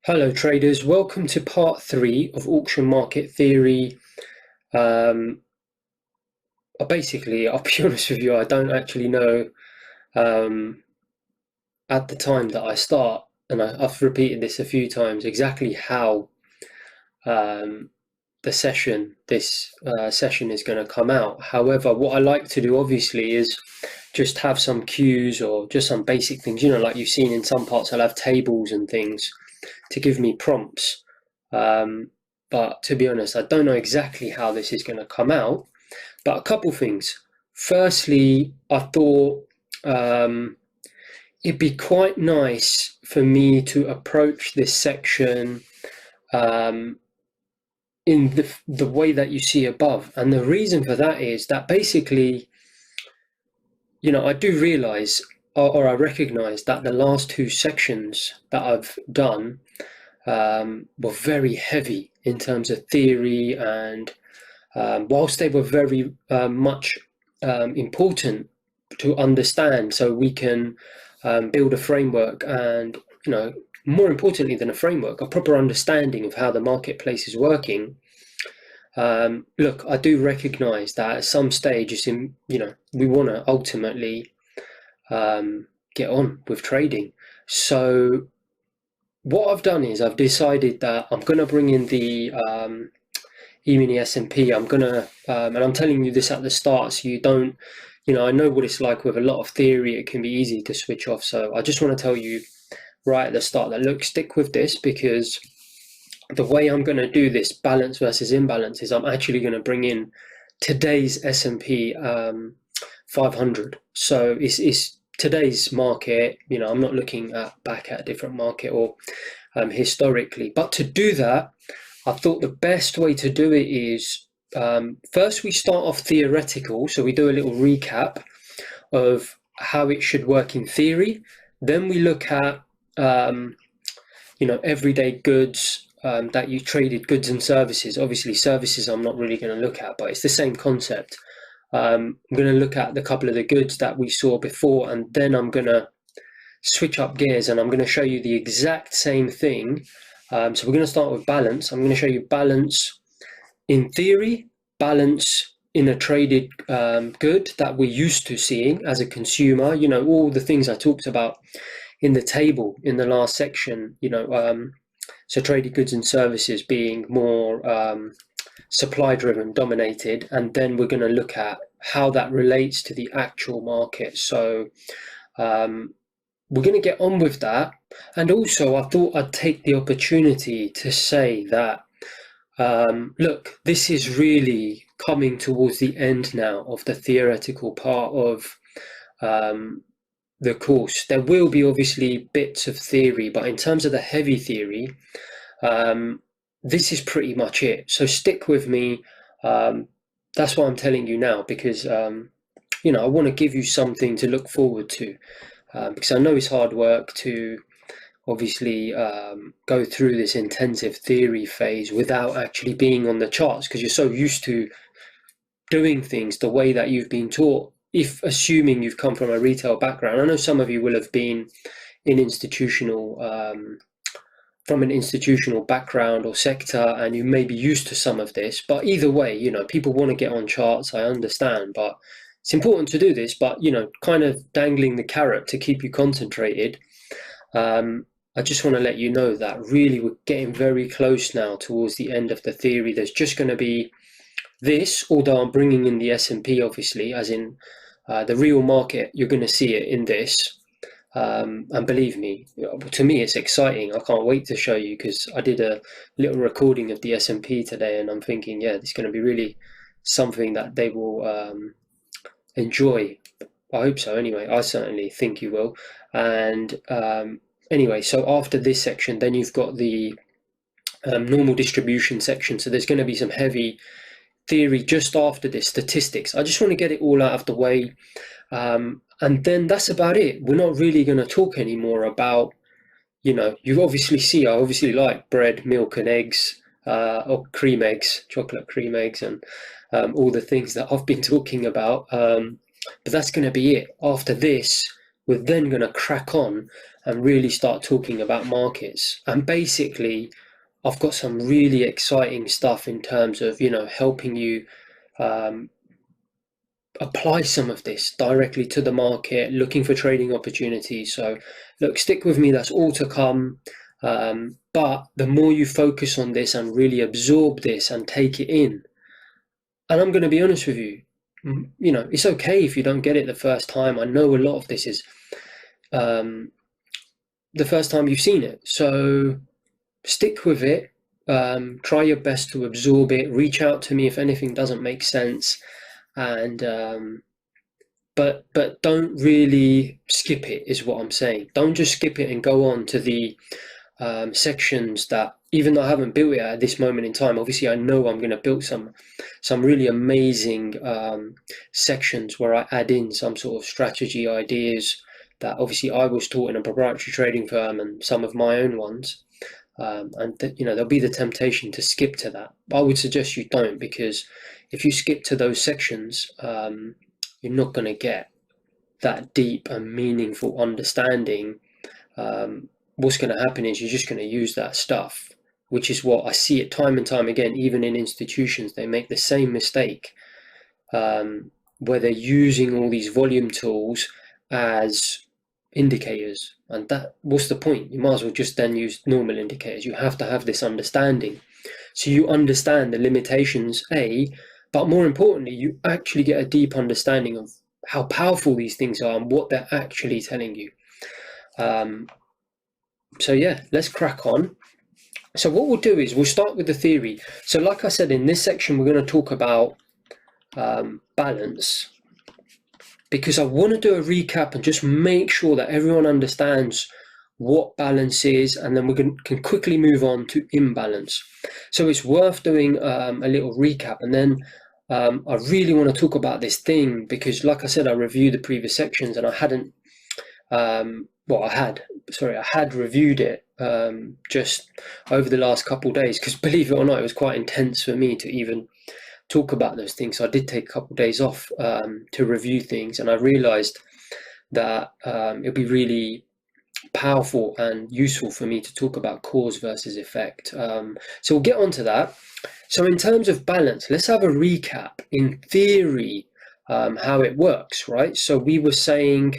Hello traders, welcome to part 3 of auction market theory. I'll be honest with you, I don't actually know at the time that I start, and I've repeated this a few times, exactly how this session is going to come out. However, what I like to do obviously is just have some cues or just some basic things, like you've seen in some parts. I'll have tables and things to give me prompts. But to be honest, I don't know exactly how this is going to come out. But a couple things. Firstly, I thought it'd be quite nice for me to approach this section in the way that you see above. And the reason for that is that basically, I do realize or I recognize that the last two sections that I've done were very heavy in terms of theory, and whilst they were very much important to understand so we can build a framework and, more importantly than a framework, a proper understanding of how the marketplace is working. Look, I do recognize that at some stage, we want to ultimately get on with trading. So what I've done is I've decided that I'm going to bring in the E-mini S&P. I'm going to, and I'm telling you this at the start so you don't, I know what it's like with a lot of theory. It can be easy to switch off. So I just want to tell you right at the start that, look, stick with this, because the way I'm going to do this balance versus imbalance is I'm actually going to bring in today's S&P 500. So it's today's market. I'm not looking back at a different market or historically. But to do that, I thought the best way to do it is first we start off theoretical. So we do a little recap of how it should work in theory. Then we look at everyday goods that you traded, goods and services. Obviously, services I'm not really going to look at, but it's the same concept. I'm going to look at the couple of the goods that we saw before, and then I'm going to switch up gears and I'm going to show you the exact same thing. So we're going to start with balance. I'm going to show you balance in theory, balance in a traded good that we're used to seeing as a consumer. All the things I talked about in the table in the last section, so traded goods and services being more supply driven, dominated, and then we're going to look at how that relates to the actual market. So we're going to get on with that. And also I thought I'd take the opportunity to say that look, this is really coming towards the end now of the theoretical part of the course. There will be obviously bits of theory, but in terms of the heavy theory, this is pretty much it. So stick with me. That's what I'm telling you now, because I want to give you something to look forward to, because I know it's hard work to obviously go through this intensive theory phase without actually being on the charts, because you're so used to doing things the way that you've been taught. If assuming you've come from a retail background, I know some of you will have been in from an institutional background or sector, and you may be used to some of this. But either way, people want to get on charts, I understand, but it's important to do this. But kind of dangling the carrot to keep you concentrated. I just want to let you know that really we're getting very close now towards the end of the theory. There's just going to be this, although I'm bringing in the S&P, obviously, as in the real market. You're going to see it in this, and believe me, to me it's exciting. I can't wait to show you, because I did a little recording of the S&P today, and I'm thinking, yeah, this is going to be really something that they will enjoy. I hope so. Anyway, I certainly think you will. And anyway, so after this section, then you've got the normal distribution section. So there's going to be some heavy theory just after this, statistics. I just want to get it all out of the way, and then that's about it. We're not really going to talk anymore about, you obviously see, I obviously like bread, milk and eggs, or cream eggs, chocolate cream eggs, and all the things that I've been talking about, but that's going to be it. After this, we're then going to crack on and really start talking about markets. And basically, I've got some really exciting stuff in terms of, helping you apply some of this directly to the market, looking for trading opportunities. So look, stick with me, that's all to come. But the more you focus on this and really absorb this and take it in, and I'm going to be honest with you, it's okay if you don't get it the first time. I know a lot of this is the first time you've seen it. So stick with it. Try your best to absorb it. Reach out to me if anything doesn't make sense. And but don't really skip it, is what I'm saying. Don't just skip it and go on to the sections that, even though I haven't built it at this moment in time, obviously I know I'm going to build some really amazing sections where I add in some sort of strategy ideas that obviously I was taught in a proprietary trading firm and some of my own ones. There'll be the temptation to skip to that. I would suggest you don't, because if you skip to those sections, you're not going to get that deep and meaningful understanding. What's going to happen is you're just going to use that stuff, which is what I see it time and time again. Even in institutions, they make the same mistake, where they're using all these volume tools as indicators, and what's the point? You might as well just then use normal indicators. You have to have this understanding, so you understand the limitations, but more importantly, you actually get a deep understanding of how powerful these things are and what they're actually telling you. So yeah, let's crack on. So what we'll do is we'll start with the theory. So like I said, in this section we're going to talk about balance, because I want to do a recap and just make sure that everyone understands what balance is, and then we can quickly move on to imbalance. So it's worth doing a little recap, and then I really want to talk about this thing, because like I said, I reviewed the previous sections and I hadn't I had reviewed it just over the last couple of days, because believe it or not, it was quite intense for me to even talk about those things. So I did take a couple of days off to review things, and I realized that it'd be really powerful and useful for me to talk about cause versus effect. So we'll get onto that. So in terms of balance, let's have a recap in theory, how it works, right? So we were saying,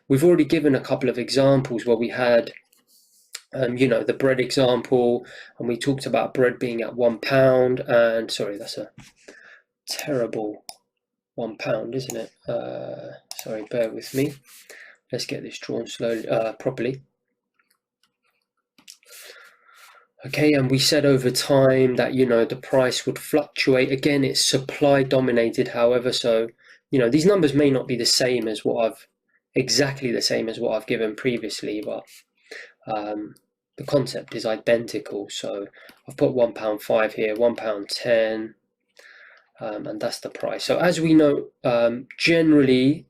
we've already given a couple of examples where we had the bread example, and we talked about bread being at £1, and sorry, that's a terrible £1, isn't it? Sorry, bear with me. Let's get this drawn slowly, properly. Okay, and we said over time that the price would fluctuate. Again, it's supply dominated, however, so these numbers may not be exactly the same as what I've given previously, but the concept is identical. So I've put £1.5 here, £1.10, and that's the price. So as we know, generally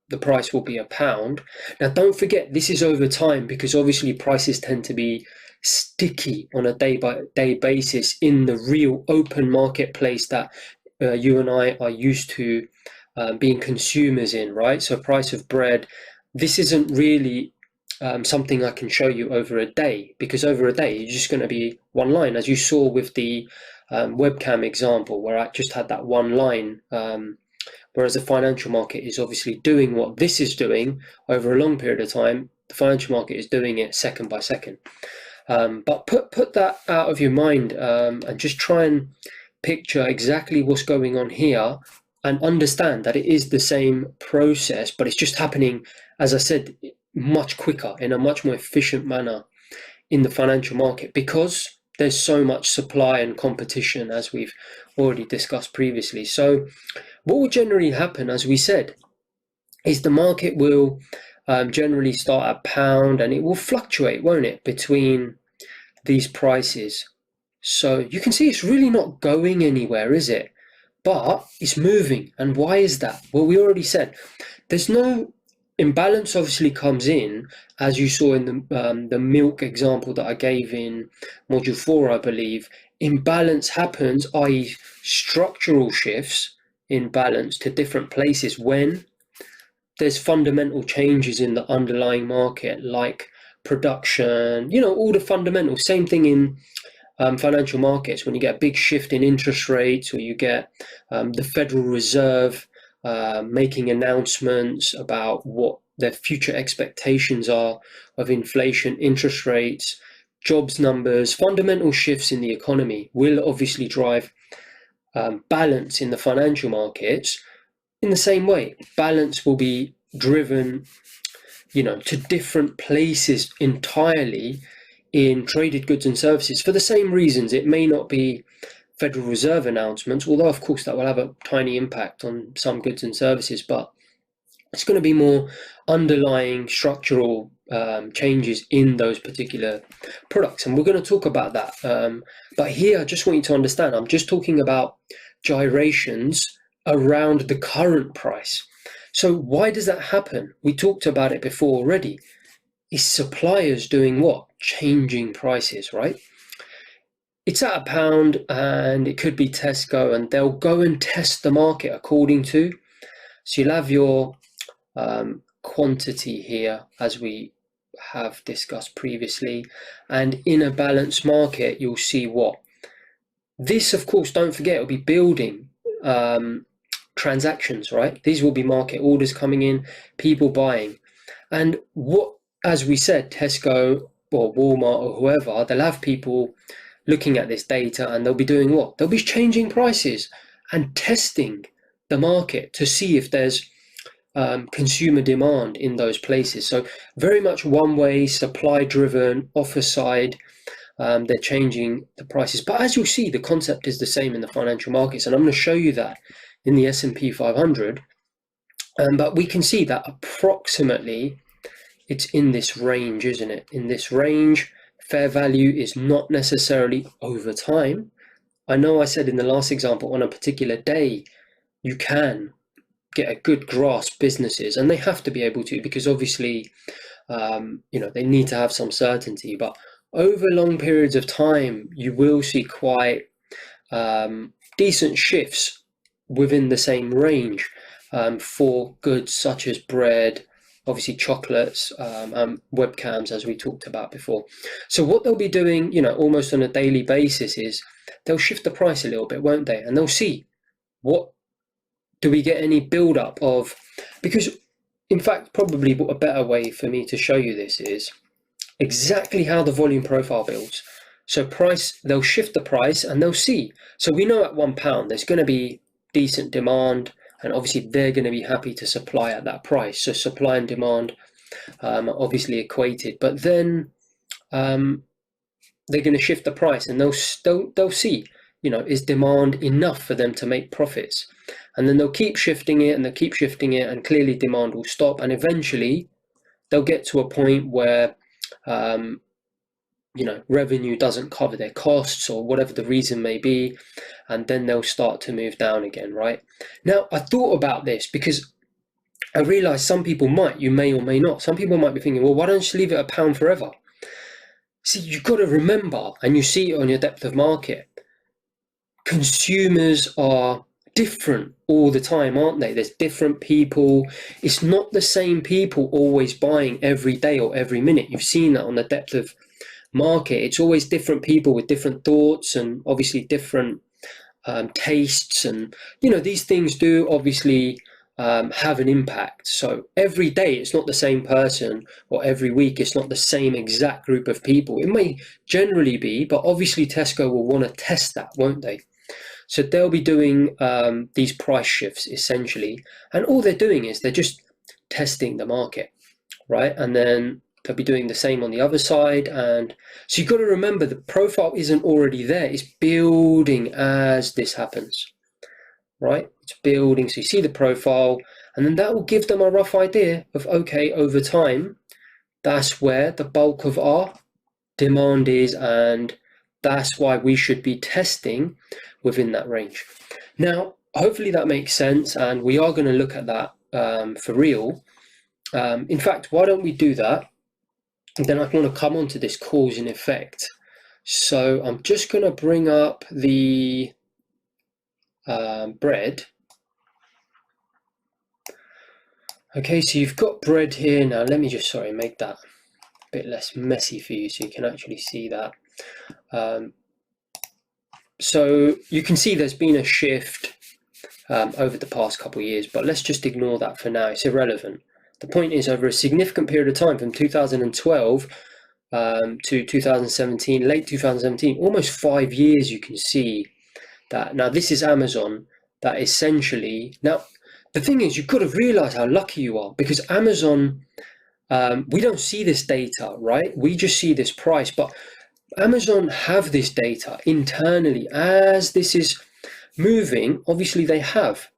the price will be £1. Now don't forget, this is over time, because obviously prices tend to be sticky on a day-by-day basis in the real open marketplace that you and I are used to being consumers in, right? So price of bread, this isn't really something I can show you over a day, because over a day you're just going to be one line, as you saw with the webcam example where I just had that one line, whereas the financial market is obviously doing what this is doing over a long period of time. The financial market is doing it second by second. But put that out of your mind and just try and picture exactly what's going on here, and understand that it is the same process, but it's just happening, as I said, much quicker, in a much more efficient manner in the financial market, because there's so much supply and competition, as we've already discussed previously. So what will generally happen, as we said, is the market will generally start at £1, and it will fluctuate, won't it, between these prices. So you can see it's really not going anywhere, is it? But it's moving. And why is that? Well, we already said there's no imbalance. Obviously comes in, as you saw in the milk example that I gave in module 4, I believe. Imbalance happens, i.e. structural shifts in balance to different places, when there's fundamental changes in the underlying market, like production, all the fundamentals. Same thing in financial markets. When you get a big shift in interest rates, or you get the Federal Reserve making announcements about what their future expectations are of inflation, interest rates, jobs numbers, fundamental shifts in the economy will obviously drive balance in the financial markets. In the same way, balance will be driven, to different places entirely in traded goods and services for the same reasons. It may not be Federal Reserve announcements, although of course that will have a tiny impact on some goods and services, but it's going to be more underlying structural changes in those particular products. And we're going to talk about that. But here, I just want you to understand, I'm just talking about gyrations around the current price. So why does that happen? We talked about it before already. Is suppliers doing what? Changing prices, right? It's at £1 and it could be Tesco, and they'll go and test the market according to. So you'll have your quantity here, as we have discussed previously, and in a balanced market you'll see what this, of course, don't forget, will be building transactions, right? These will be market orders coming in, people buying, and what, as we said, Tesco or Walmart or whoever, they'll have people looking at this data, and they'll be doing what? They'll be changing prices and testing the market to see if there's consumer demand in those places. So very much one way, supply driven, offer side. They're changing the prices, but as you'll see, the concept is the same in the financial markets, and I'm going to show you that in the S&P 500. But we can see that approximately it's in this range, isn't it? In this range, fair value is not necessarily over time. I know I said in the last example, on a particular day, you can get a good grasp businesses, and they have to be able to, because obviously, they need to have some certainty. But over long periods of time, you will see quite decent shifts within the same range for goods such as bread, obviously chocolates, webcams, as we talked about before. So what they'll be doing, almost on a daily basis, is they'll shift the price a little bit, won't they? And they'll see, what do we get any build up of? Because in fact, probably a better way for me to show you this is exactly how the volume profile builds. So they'll shift the price and they'll see. So we know at £1 there's going to be decent demand, and obviously they're going to be happy to supply at that price. So supply and demand are obviously equated, but then they're going to shift the price, and they'll see, is demand enough for them to make profits? And then they'll keep shifting it, and they'll keep shifting it, and clearly demand will stop, and eventually they'll get to a point where revenue doesn't cover their costs, or whatever the reason may be, and then they'll start to move down again, right? Now, I thought about this because I realized some people you may or may not, some people might be thinking, well, why don't you leave it £1 forever? See, you've got to remember, and you see it on your depth of market, consumers are different all the time, aren't they? There's different people. It's not the same people always buying every day or every minute. You've seen that on the depth of market. It's always different people with different thoughts, and obviously different tastes, and these things do obviously have an impact. So every day it's not the same person, or every week it's not the same exact group of people. It may generally be, but obviously Tesco will want to test that, won't they? So they'll be doing these price shifts essentially, and all they're doing is they're just testing the market, right? And then they'll be doing the same on the other side. And so you've got to remember, the profile isn't already there. It's building as this happens, right? It's building. So you see the profile, and then that will give them a rough idea of, okay, over time, that's where the bulk of our demand is, and that's why we should be testing within that range. Now, hopefully that makes sense, and we are going to look at that for real. In fact, why don't we do that? And then I want to come on to this cause and effect. So I'm just going to bring up the bread. Okay, so you've got bread here. Now let me just, make that a bit less messy for you so you can actually see that. So you can see there's been a shift over the past couple of years, but let's just ignore that for now. It's irrelevant. The point is, over a significant period of time from 2012 to 2017, late 2017, almost 5 years, you can see that. Now this is Amazon, that essentially, now the thing is, you've got to realize how lucky you are, because Amazon, we don't see this data, right? We just see this price, but Amazon have this data internally. As this is moving, obviously they have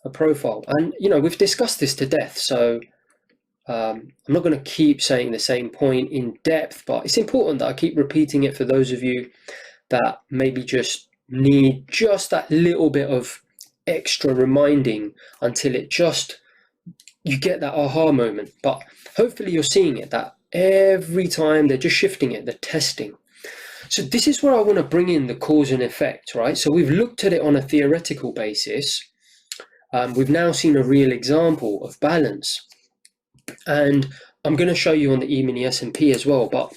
a profile, and we've discussed this to death, so I'm not going to keep saying the same point in depth, but it's important that I keep repeating it for those of you that maybe just need just that little bit of extra reminding until you get that aha moment. But hopefully you're seeing it, that every time they're just shifting it, they're testing. So this is where I want to bring in the cause and effect, right? So we've looked at it on a theoretical basis. We've now seen a real example of balance. And I'm going to show you on the E-mini S&P as well. But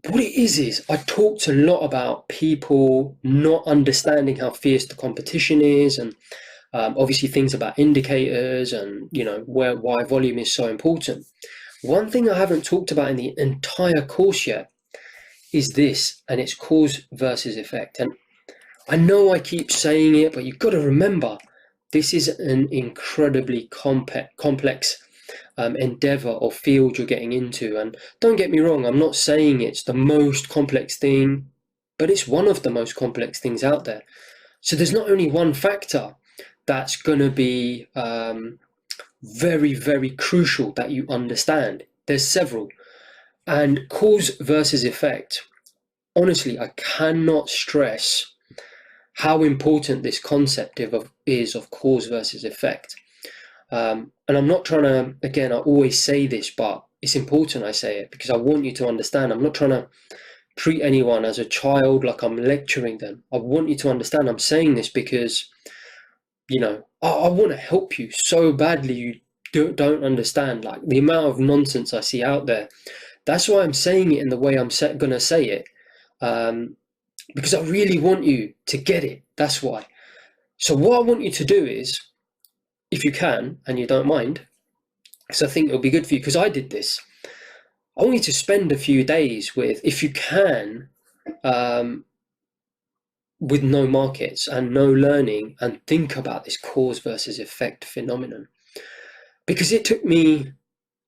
what it is I talked a lot about people not understanding how fierce the competition is, and obviously things about indicators and why volume is so important. One thing I haven't talked about in the entire course yet is this, and it's cause versus effect. And I know I keep saying it, but you've got to remember, this is an incredibly complex endeavor or field you're getting into. And don't get me wrong, I'm not saying it's the most complex thing, but it's one of the most complex things out there. So there's not only one factor that's going to be very, very crucial that you understand. There's several. And cause versus effect, honestly, I cannot stress how important this concept is of cause versus effect. And I'm not trying to, again, I always say this, but it's important I say it because I want you to understand. I'm not trying to treat anyone as a child like I'm lecturing them. I want you to understand I'm saying this because, I want to help you so badly. You don't understand, like, the amount of nonsense I see out there. That's why I'm saying it in the way I'm going to say it, because I really want you to get it. That's why. So what I want you to do is, if you can, and you don't mind, because I think it'll be good for you, because I did this, I want you to spend a few days with, if you can, with no markets and no learning, and think about this cause versus effect phenomenon. Because it took me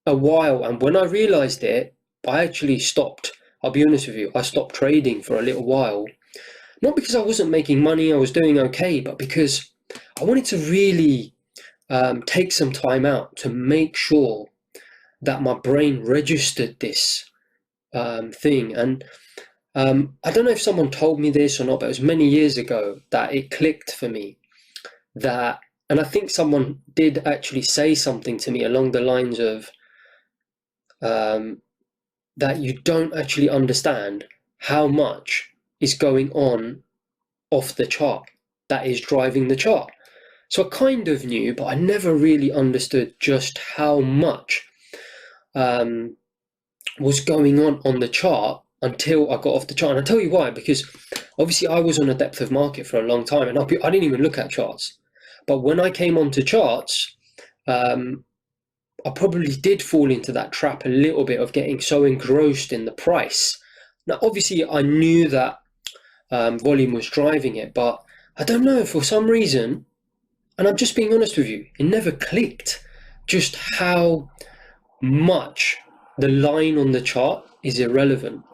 a while, and when I realized it, I actually stopped. I'll be honest with you, I stopped trading for a little while. Not because I wasn't making money, I was doing okay, but because I wanted to really take some time out to make sure that my brain registered this thing. And I don't know if someone told me this or not, but it was many years ago that it clicked for me. And I think someone did actually say something to me along the lines of that you don't actually understand how much is going on off the chart that is driving the chart. So I kind of knew, but I never really understood just how much was going on the chart until I got off the chart. And I'll tell you why, because obviously I was on a depth of market for a long time, and I didn't even look at charts. But when I came onto charts, I probably did fall into that trap a little bit of getting so engrossed in the price. Now, obviously, I knew that volume was driving it, but I don't know, for some reason, and I'm just being honest with you, it never clicked just how much the line on the chart is irrelevant.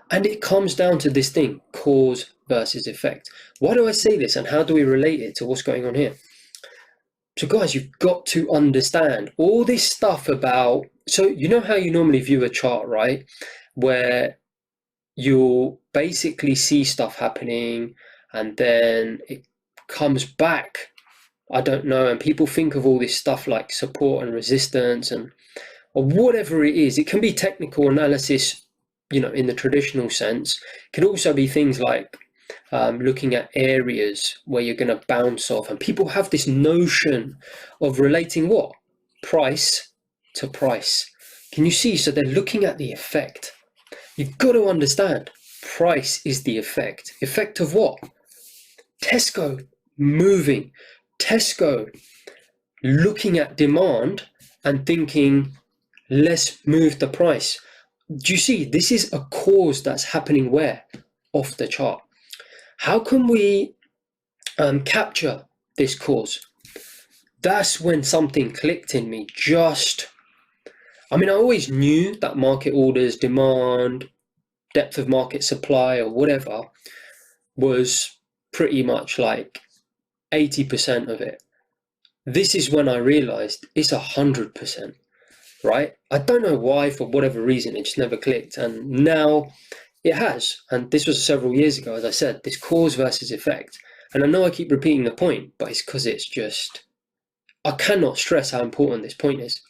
And it comes down to this thing, cause versus effect. Why do I say this, and how do we relate it to what's going on here? So guys, you've got to understand all this stuff about, so you know how you normally view a chart, right? Where you'll basically see stuff happening and then it comes back, I don't know, and people think of all this stuff like support and resistance or whatever it is. It can be technical analysis, in the traditional sense. It can also be things like looking at areas where you're going to bounce off. And people have this notion of relating what? Price to price. Can you see? So they're looking at the effect. You've got to understand, price is the effect. Effect of what? Tesco moving. Tesco looking at demand and thinking, let's move the price. Do you see? This is a cause that's happening where? Off the chart. How can we capture this cause? That's when something clicked in me. I always knew that market orders, demand, depth of market supply or whatever was pretty much like 80% of it. This is when I realized it's 100%, right? I don't know why, for whatever reason, it just never clicked. And now it has. And this was several years ago, as I said, this cause versus effect. And I know I keep repeating the point, but it's because it's just, I cannot stress how important this point is.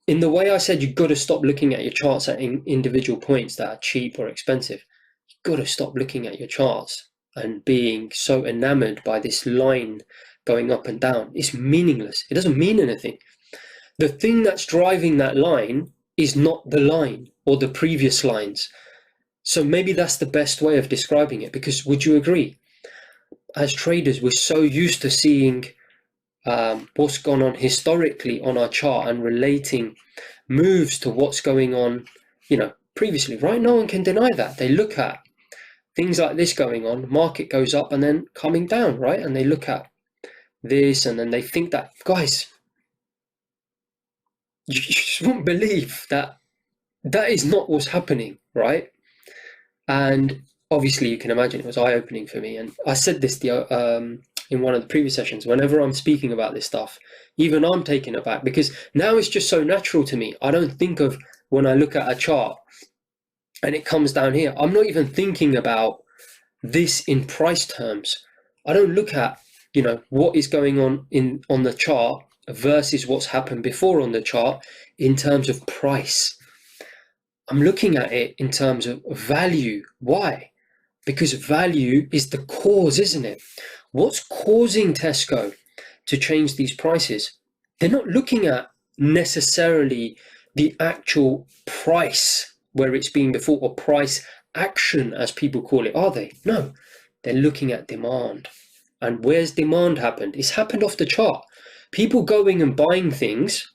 In the way I said, you've got to stop looking at your charts at individual points that are cheap or expensive. You've got to stop looking at your charts and being so enamored by this line going up and down. It's meaningless. It doesn't mean anything. The thing that's driving that line is not the line or the previous lines. So maybe that's the best way of describing it, because would you agree? As traders, we're so used to seeing what's gone on historically on our chart and relating moves to what's going on, previously, right? No one can deny that. They look at things like this going on, market goes up and then coming down, right? And they look at this and then they think that, guys, you just won't believe that is not what's happening, right? And obviously you can imagine it was eye-opening for me. And I said this in one of the previous sessions, whenever I'm speaking about this stuff, even I'm taken aback, because now it's just so natural to me. I don't think of, when I look at a chart and it comes down here, I'm not even thinking about this in price terms. I don't look at, what is going on the chart versus what's happened before on the chart in terms of price. I'm looking at it in terms of value. Why? Because value is the cause, isn't it? What's causing Tesco to change these prices? They're not looking at necessarily the actual price where it's been before, or price action as people call it, are they? No, they're looking at demand. And where's demand happened? It's happened off the chart. People going and buying things,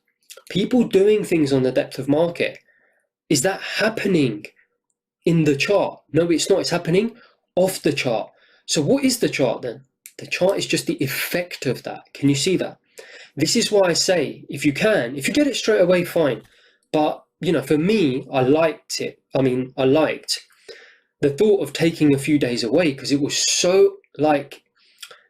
people doing things on the depth of market. Is that happening in the chart? No, it's not. It's happening off the chart. So what is the chart then? The chart is just the effect of that. Can you see that? This is why I say, if you get it straight away, fine. But, for me, I liked it. I liked the thought of taking a few days away, because it was so like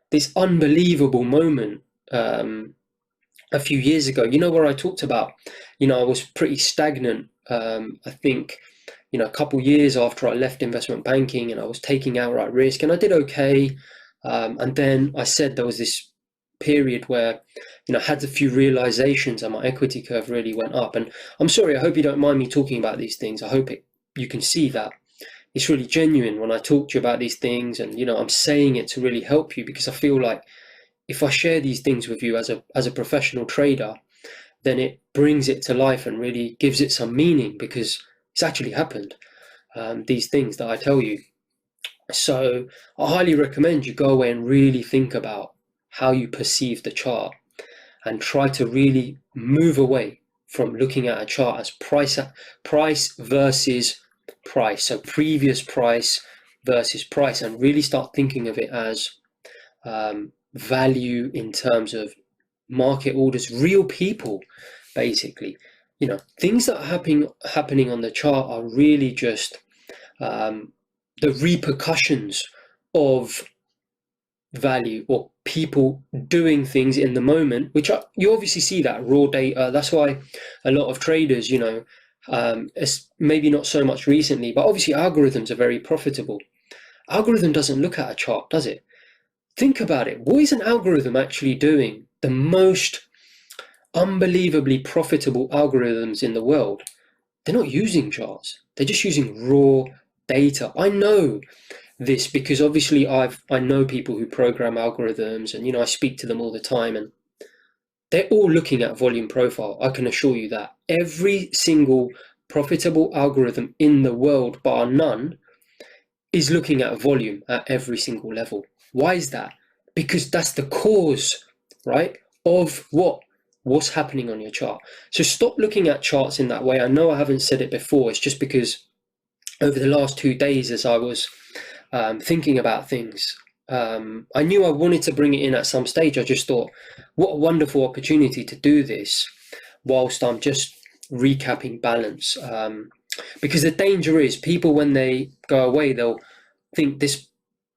this unbelievable moment a few years ago, where I talked about, I was pretty stagnant. I think, a couple years after I left investment banking, and I was taking outright risk, and I did okay. And then I said there was this period where, I had a few realizations and my equity curve really went up. And I'm sorry, I hope you don't mind me talking about these things. I hope you can see that it's really genuine when I talk to you about these things, and I'm saying it to really help you, because I feel like if I share these things with you as a professional trader, then it brings it to life and really gives it some meaning, because it's actually happened, these things that I tell you. So I highly recommend you go away and really think about how you perceive the chart, and try to really move away from looking at a chart as price versus price. So previous price versus price, and really start thinking of it as value in terms of market orders, real people, basically. Things that are happening on the chart are really just the repercussions of value, or people doing things in the moment, which you obviously see that raw data. That's why a lot of traders, it's maybe not so much recently, but obviously algorithms are very profitable. Algorithm doesn't look at a chart, does it? Think about it. What is an algorithm actually doing? The most unbelievably profitable algorithms in the world, they're not using charts. They're just using raw data. I know this because obviously I know people who program algorithms, and I speak to them all the time, and they're all looking at volume profile. I can assure you that every single profitable algorithm in the world, bar none, is looking at volume at every single level. Why is that? Because that's the cause, right, of what's happening on your chart. So stop looking at charts in that way. I know I haven't said it before. It's just because over the last 2 days, as I was thinking about things, I knew I wanted to bring it in at some stage. I just thought, what a wonderful opportunity to do this whilst I'm just recapping balance. Because the danger is people, when they go away, they'll think this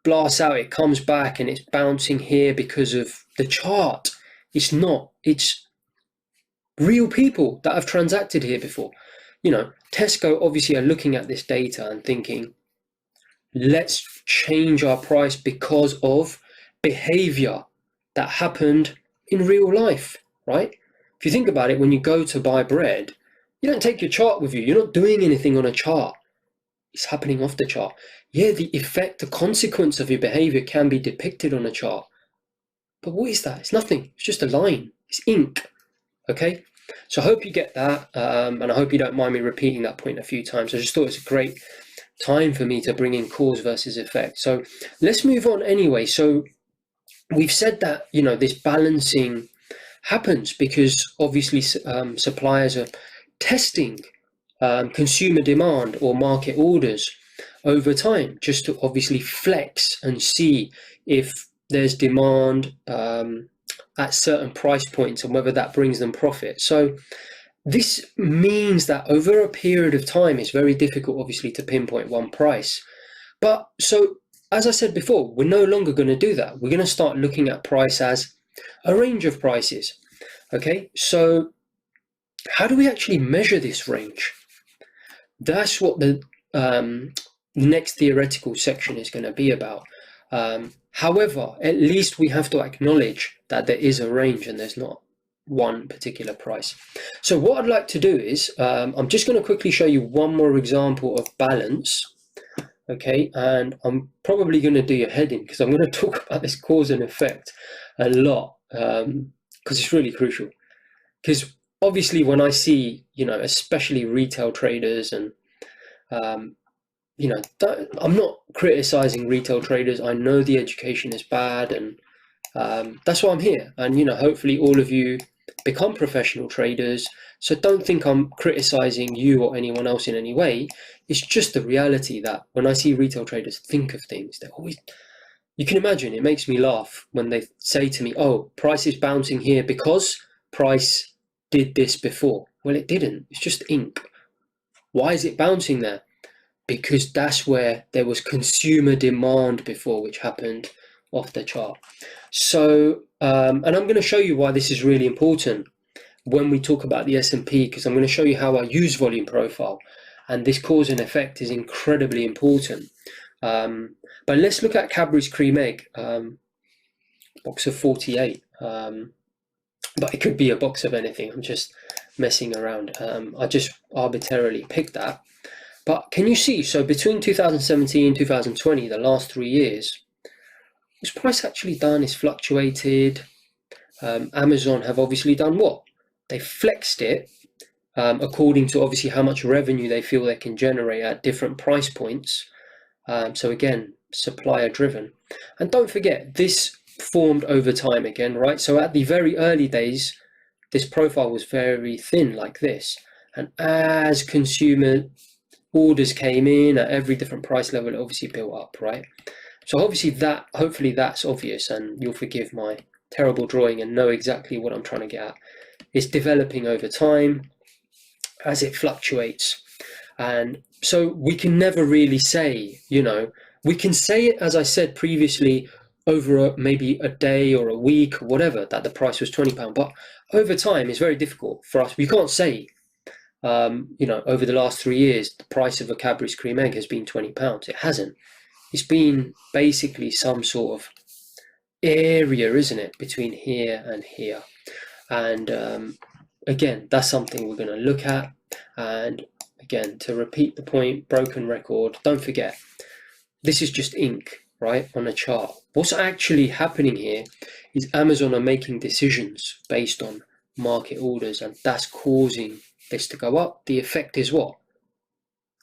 blasts out, it comes back and it's bouncing here because of the chart. It's not. It's real people that have transacted here before. Tesco obviously are looking at this data and thinking, let's change our price because of behavior that happened in real life, right? If you think about it, when you go to buy bread, you don't take your chart with you. You're not doing anything on a chart. It's happening off the chart. Yeah, the effect, the consequence of your behavior can be depicted on a chart. But what is that? It's nothing. It's just a line. It's ink. Okay? So I hope you get that, and I hope you don't mind me repeating that point a few times. I just thought it's a great time for me to bring in cause versus effect. So let's move on anyway. So we've said that, this balancing happens because obviously suppliers are testing consumer demand or market orders over time, just to obviously flex and see if there's demand at certain price points and whether that brings them profit. So this means that over a period of time, it's very difficult, obviously, to pinpoint one price. But so, as I said before, we're no longer going to do that. We're going to start looking at price as a range of prices. Okay, so how do we actually measure this range? That's what the next theoretical section is going to be about. However, at least we have to acknowledge that there is a range and there's not one particular price. So what I'd like to do is, I'm just going to quickly show you one more example of balance. Okay, and I'm probably going to do your head in because I'm going to talk about this cause and effect a lot because it's really crucial. Because obviously when I see, especially retail traders and, I'm not criticizing retail traders. I know the education is bad, and that's why I'm here. And, hopefully all of you become professional traders. So don't think I'm criticizing you or anyone else in any way. It's just the reality that when I see retail traders think of things, they're always, you can imagine, it makes me laugh when they say to me, oh, price is bouncing here because price did this before. Well, it didn't. It's just ink. Why is it bouncing there? Because that's where there was consumer demand before, which happened off the chart. So, and I'm going to show you why this is really important when we talk about the S&P, because I'm going to show you how I use volume profile, and this cause and effect is incredibly important. But let's look at Cadbury's Cream Egg, box of 48. But it could be a box of anything. I'm just messing around. I just arbitrarily picked that. But can you see, so between 2017 and 2020, the last 3 years, what's price actually done is fluctuated. Amazon have obviously done what? They flexed it according to obviously how much revenue they feel they can generate at different price points. So again, supplier driven. And don't forget, this formed over time again, right? So at the very early days, this profile was very thin like this. And as consumer orders came in at every different price level, it obviously built up, right? So obviously that, hopefully that's obvious, and you'll forgive my terrible drawing and know exactly what I'm trying to get at. It's developing over time as it fluctuates. And so we can never really say, we can say it, as I said previously, over maybe a day or a week or whatever, that the price was £20. But over time, it's very difficult for us. We can't say, over the last 3 years, the price of a Cadbury's Cream Egg has been £20. It hasn't. It's been basically some sort of area, isn't it, between here and here. And again, that's something we're going to look at. And again, to repeat the point, broken record, don't forget, this is just ink, right, on a chart. What's actually happening here is Amazon are making decisions based on market orders, and that's causing this to go up. The effect is what?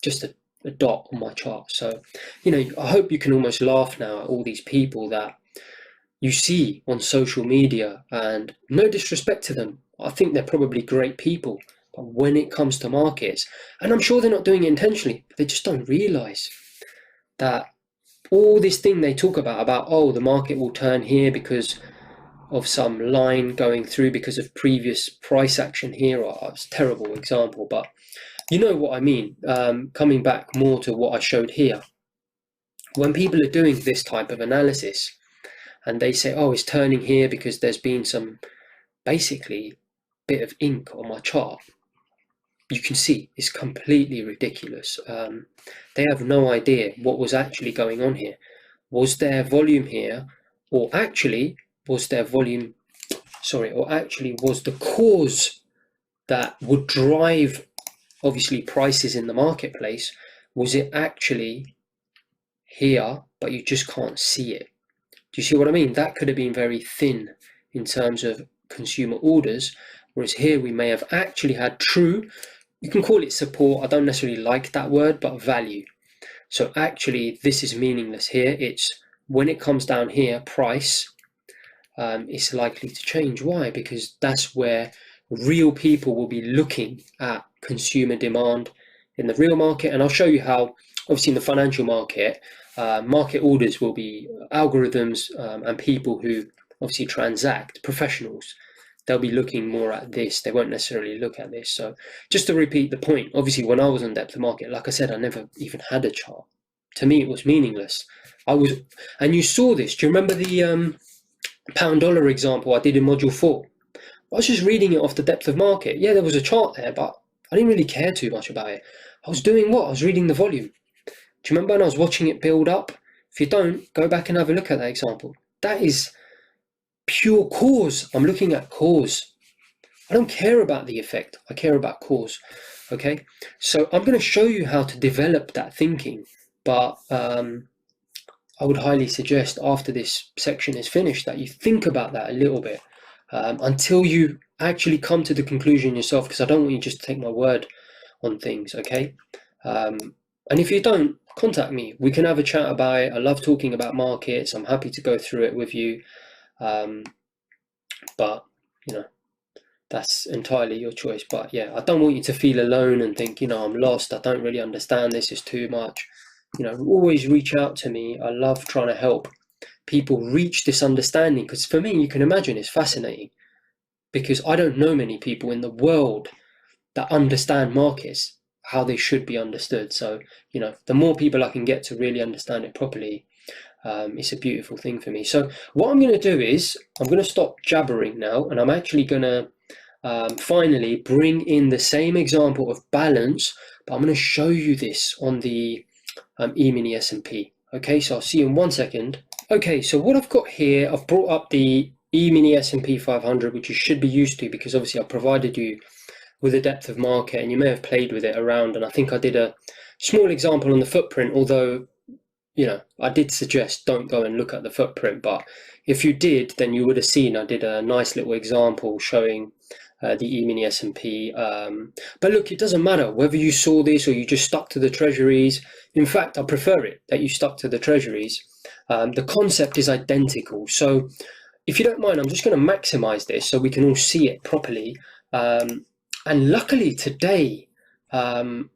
Just a dot on my chart. So, I hope you can almost laugh now at all these people that you see on social media, and no disrespect to them. I think they're probably great people. But when it comes to markets, and I'm sure they're not doing it intentionally, but they just don't realize that all this thing they talk about, oh, the market will turn here because of some line going through because of previous price action here. It's a terrible example, but you know what I mean. Coming back more to what I showed here, when people are doing this type of analysis and they say, oh, it's turning here because there's been some basically bit of ink on my chart, you can see it's completely ridiculous. They have no idea what was actually going on here. Was there volume here, or actually was there volume, or actually was the cause that would drive obviously prices in the marketplace, was it actually here, but you just can't see it? Do you see what I mean? That could have been very thin in terms of consumer orders, whereas here we may have actually had true, you can call it support, I don't necessarily like that word, but value. So actually this is meaningless here. It's when it comes down here, price is likely to change. Why? Because that's where real people will be looking at consumer demand in the real market. And I'll show you how, obviously in the financial market, market orders will be algorithms and people who obviously transact, professionals. They'll be looking more at this. They won't necessarily look at this. So just to repeat the point, obviously when I was on depth of market, like I said, I never even had a chart. To me, it was meaningless. And you saw this. Do you remember the pound dollar example I did in module 4? I was just reading it off the depth of market. Yeah, there was a chart there, but I didn't really care too much about it. I was doing what? I was reading the volume. Do you remember when I was watching it build up? If you don't, go back and have a look at that example. That is pure cause. I'm looking at cause. I don't care about the effect. I care about cause. Okay, so I'm going to show you how to develop that thinking, but I would highly suggest after this section is finished that you think about that a little bit until you actually come to the conclusion yourself, because I don't want you just to take my word on things. Okay, and if you don't, contact me. We can have a chat about it. I love talking about markets. I'm happy to go through it with you. But that's entirely your choice. But yeah, I don't want you to feel alone and think, I'm lost. I don't really understand. This is too much. Always reach out to me. I love trying to help people reach this understanding, because for me, you can imagine, it's fascinating, because I don't know many people in the world that understand markets how they should be understood. So, the more people I can get to really understand it properly, it's a beautiful thing for me. So what I'm going to do is I'm going to stop jabbering now, and I'm actually going to finally bring in the same example of balance, but I'm going to show you this on the E-mini S&P. Okay, so I'll see you in 1 second. Okay, so what I've got here, I've brought up the E-mini S&P 500, which you should be used to, because obviously I provided you with a depth of market, and you may have played with it around, and I think I did a small example on the footprint, although I did suggest don't go and look at the footprint, but if you did, then you would have seen I did a nice little example showing the E-mini S&P. But look, it doesn't matter whether you saw this or you just stuck to the treasuries. In fact, I prefer it that you stuck to the treasuries. The concept is identical. So if you don't mind, I'm just going to maximize this so we can all see it properly. And luckily today, in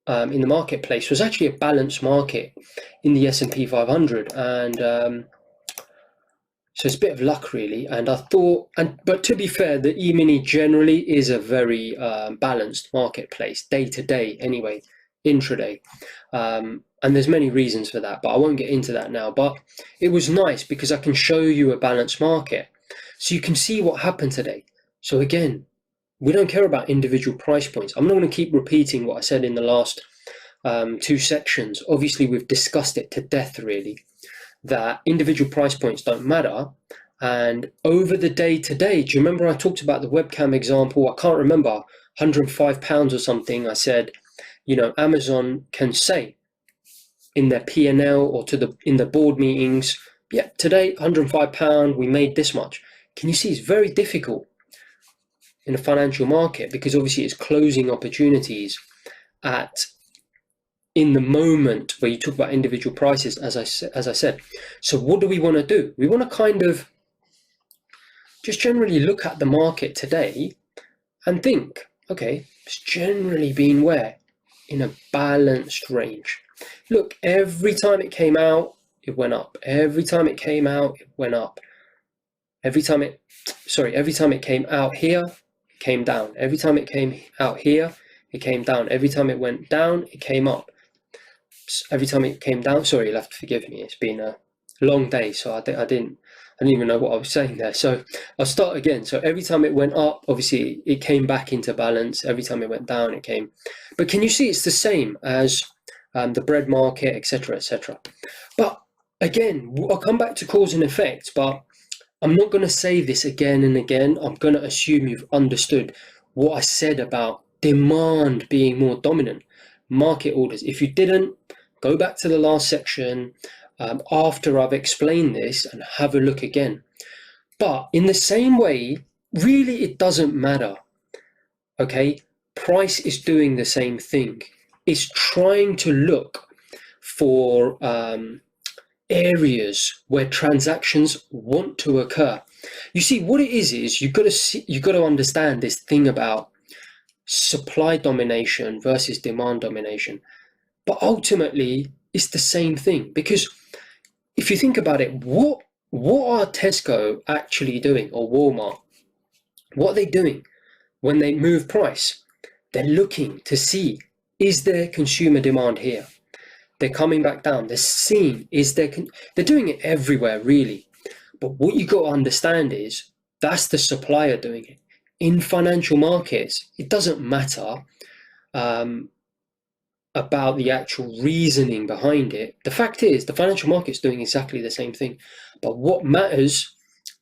the marketplace was actually a balanced market in the S&P 500, and so it's a bit of luck really. And I thought, but to be fair, the E-mini generally is a very balanced marketplace, day to day anyway, intraday, and there's many reasons for that, but I won't get into that now. But it was nice because I can show you a balanced market, so you can see what happened today. So again, we don't care about individual price points. I'm not going to keep repeating what I said in the last 2 sections. Obviously, we've discussed it to death, really, that individual price points don't matter. And over the day to day, do you remember I talked about the webcam example? I can't remember, £105 or something. I said, Amazon can say, in their P&L or in the board meetings, yeah, today £105, we made this much. Can you see it's very difficult in a financial market, because obviously it's closing opportunities in the moment where you talk about individual prices, as I said. So what do we want to do? We want to kind of just generally look at the market today and think, okay, it's generally been where? In a balanced range. Look, every time it came out, it went up. Every time it came out, it went up. Every time it came out here, it came down. Every time it came out here, it came down. Every time it went down, it came up. Every time it came down, sorry, you'll have to forgive me. It's been a long day, so I didn't even know what I was saying there. So I'll start again. So every time it went up, obviously it came back into balance. Every time it went down, it came. But can you see it's the same as the bread market, etc., etc. But again, I'll come back to cause and effect, but I'm not going to say this again and again. I'm going to assume you've understood what I said about demand being more dominant, market orders. If you didn't, go back to the last section after I've explained this and have a look again. But in the same way, really it doesn't matter, okay? Price is doing the same thing. It's trying to look for areas where transactions want to occur. You see, what it is you've got to understand this thing about supply domination versus demand domination. But ultimately, it's the same thing, because if you think about it, what are Tesco actually doing, or Walmart? What are they doing when they move price? They're looking to see, is there consumer demand here? They're coming back down. They're seeing, they're doing it everywhere, really. But what you got to understand is that's the supplier doing it. In financial markets, it doesn't matter about the actual reasoning behind it. The fact is, the financial market's doing exactly the same thing. But what matters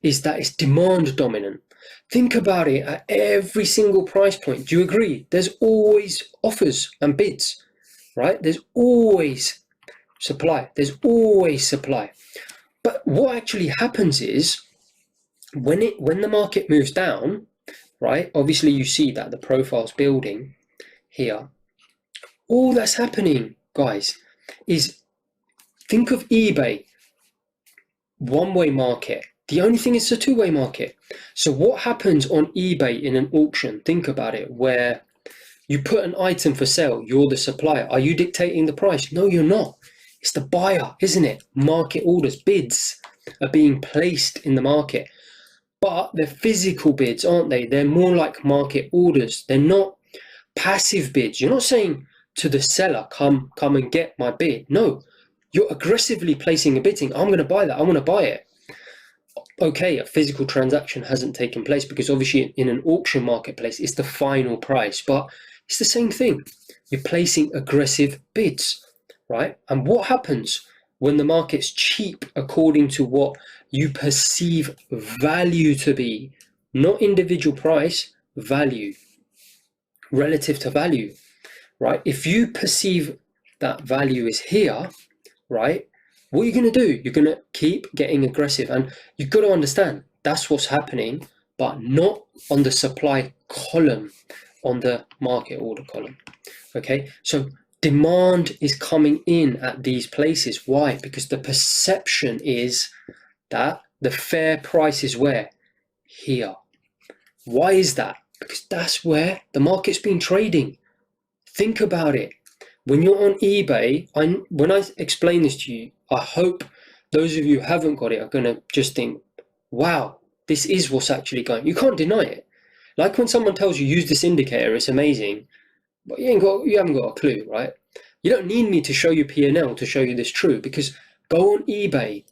is that it's demand dominant. Think about it at every single price point. Do you agree? There's always offers and bids, right? There's always supply. There's always supply. But what actually happens is when the market moves down, right? Obviously you see that the profile's building here. All that's happening, guys, is think of eBay, one-way market. The only thing is a two-way market. So what happens on eBay in an auction? Think about it, where you put an item for sale, you're the supplier. Are you dictating the price? No, you're not. It's the buyer, isn't it? Market orders, bids are being placed in the market. But they're physical bids, aren't they? They're more like market orders. They're not passive bids. You're not saying to the seller, come and get my bid. No, you're aggressively placing a bidding. I'm going to buy that. I want to buy it. Okay, a physical transaction hasn't taken place because obviously in an auction marketplace, it's the final price, but it's the same thing. You're placing aggressive bids, right? And what happens when the market's cheap according to what you perceive value to be? Not individual price, value, relative to value. Right? If you perceive that value is here, right? What are you going to do? You're going to keep getting aggressive, and you've got to understand that's what's happening, but not on the supply column, on the market order column. Okay, so demand is coming in at these places. Why? Because the perception is that the fair price is where? Here. Why is that? Because that's where the market's been trading. Think about it. When you're on eBay, when I explain this to you, I hope those of you who haven't got it are going to just think, wow, this is what's actually going. You can't deny it. Like when someone tells you, use this indicator, it's amazing, but you haven't got a clue, right? You don't need me to show you P&L to show you this true, because go on eBay.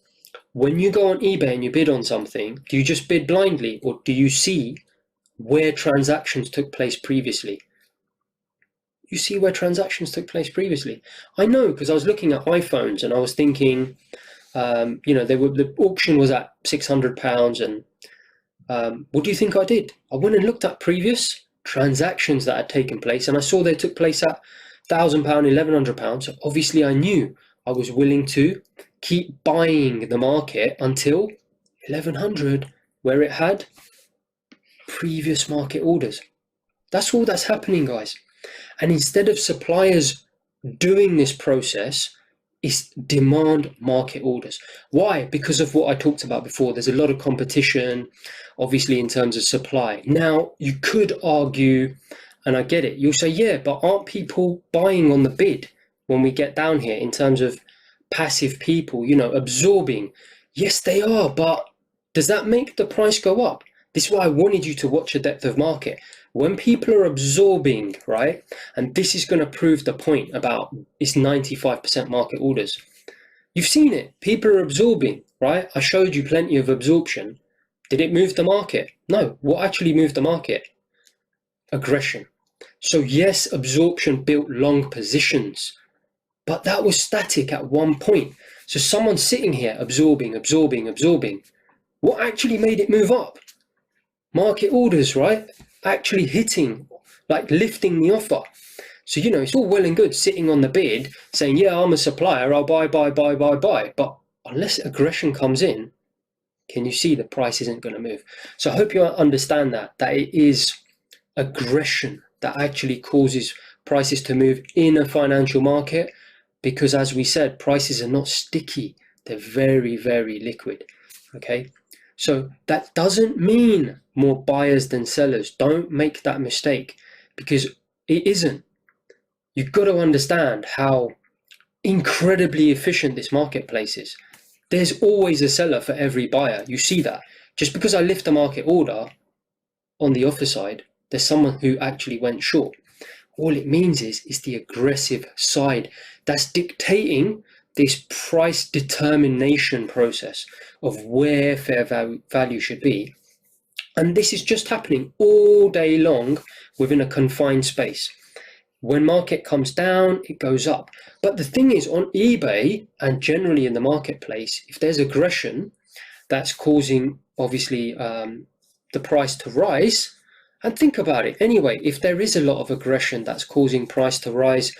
When you go on eBay and you bid on something, do you just bid blindly, or do you see where transactions took place previously? You see where transactions took place previously. I know, because I was looking at iPhones and I was thinking, the auction was at £600, and what do you think I did? I went and looked at previous transactions that had taken place, and I saw they took place at £1,000, £1,100. So obviously I knew I was willing to keep buying the market until 1100, where it had previous market orders. That's all that's happening, guys. And instead of suppliers doing this process, is demand market orders. Why? Because of what I talked about before. There's a lot of competition, obviously, in terms of supply. Now, you could argue, and I get it, you'll say, yeah, but aren't people buying on the bid when we get down here in terms of passive people, absorbing? Yes, they are, but does that make the price go up? This is why I wanted you to watch a depth of market. When people are absorbing, right, and this is going to prove the point about it's 95% market orders. You've seen it. People are absorbing, right? I showed you plenty of absorption. Did it move the market? No. What actually moved the market? Aggression. So yes, absorption built long positions, but that was static at one point. So someone sitting here absorbing. What actually made it move up? Market orders, right? Actually hitting, like lifting the offer. So, it's all well and good sitting on the bid saying, yeah, I'm a supplier, I'll buy. But unless aggression comes in, can you see the price isn't going to move? So I hope you understand that it is aggression that actually causes prices to move in a financial market, because as we said, prices are not sticky. They're very, very liquid, okay? So that doesn't mean more buyers than sellers. Don't make that mistake, because it isn't. You've got to understand how incredibly efficient this marketplace is. There's always a seller for every buyer. You see that. Just because I lift a market order on the offer side, there's someone who actually went short. All it means is the aggressive side that's dictating this price determination process of where fair value should be. And this is just happening all day long within a confined space. When market comes down, it goes up. But the thing is, on eBay and generally in the marketplace, if there's aggression that's causing, obviously, the price to rise, and think about it anyway, if there is a lot of aggression that's causing price to rise,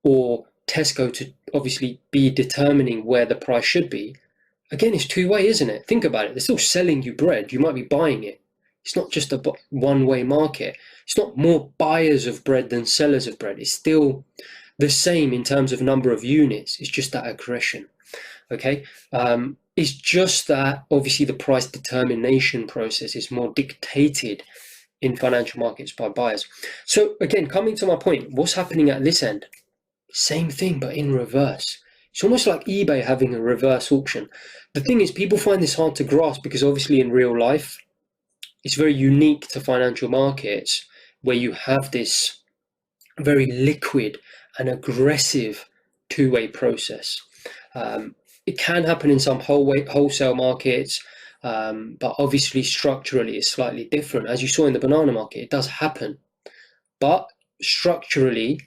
or Tesco to obviously be determining where the price should be, again, it's two-way, isn't it? Think about it. They're still selling you bread. You might be buying it. It's not just a one-way market. It's not more buyers of bread than sellers of bread. It's still the same in terms of number of units. It's just that aggression, okay? It's just that obviously the price determination process is more dictated in financial markets by buyers. So again, coming to my point, what's happening at this end? Same thing, but in reverse. It's almost like eBay having a reverse auction. The thing is, people find this hard to grasp because obviously in real life, it's very unique to financial markets where you have this very liquid and aggressive two-way process. It can happen in some wholesale markets, but obviously structurally it's slightly different. As you saw in the banana market, it does happen. But structurally,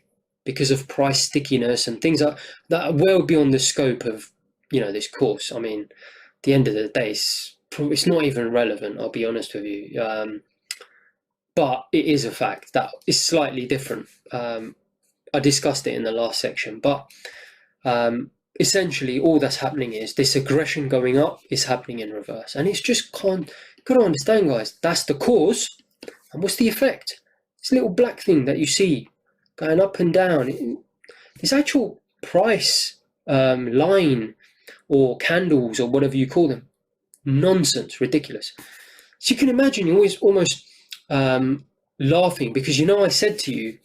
because of price stickiness and things that are well beyond the scope of this course. I mean, at the end of the day, it's not even relevant, I'll be honest with you. But it is a fact that is slightly different. I discussed it in the last section, but essentially all that's happening is this aggression going up is happening in reverse. And it's just got to understand, guys, that's the cause. And what's the effect? This little black thing that you see going up and down, this actual price line or candles or whatever you call them, nonsense, ridiculous. So you can imagine you're almost laughing because I said to you,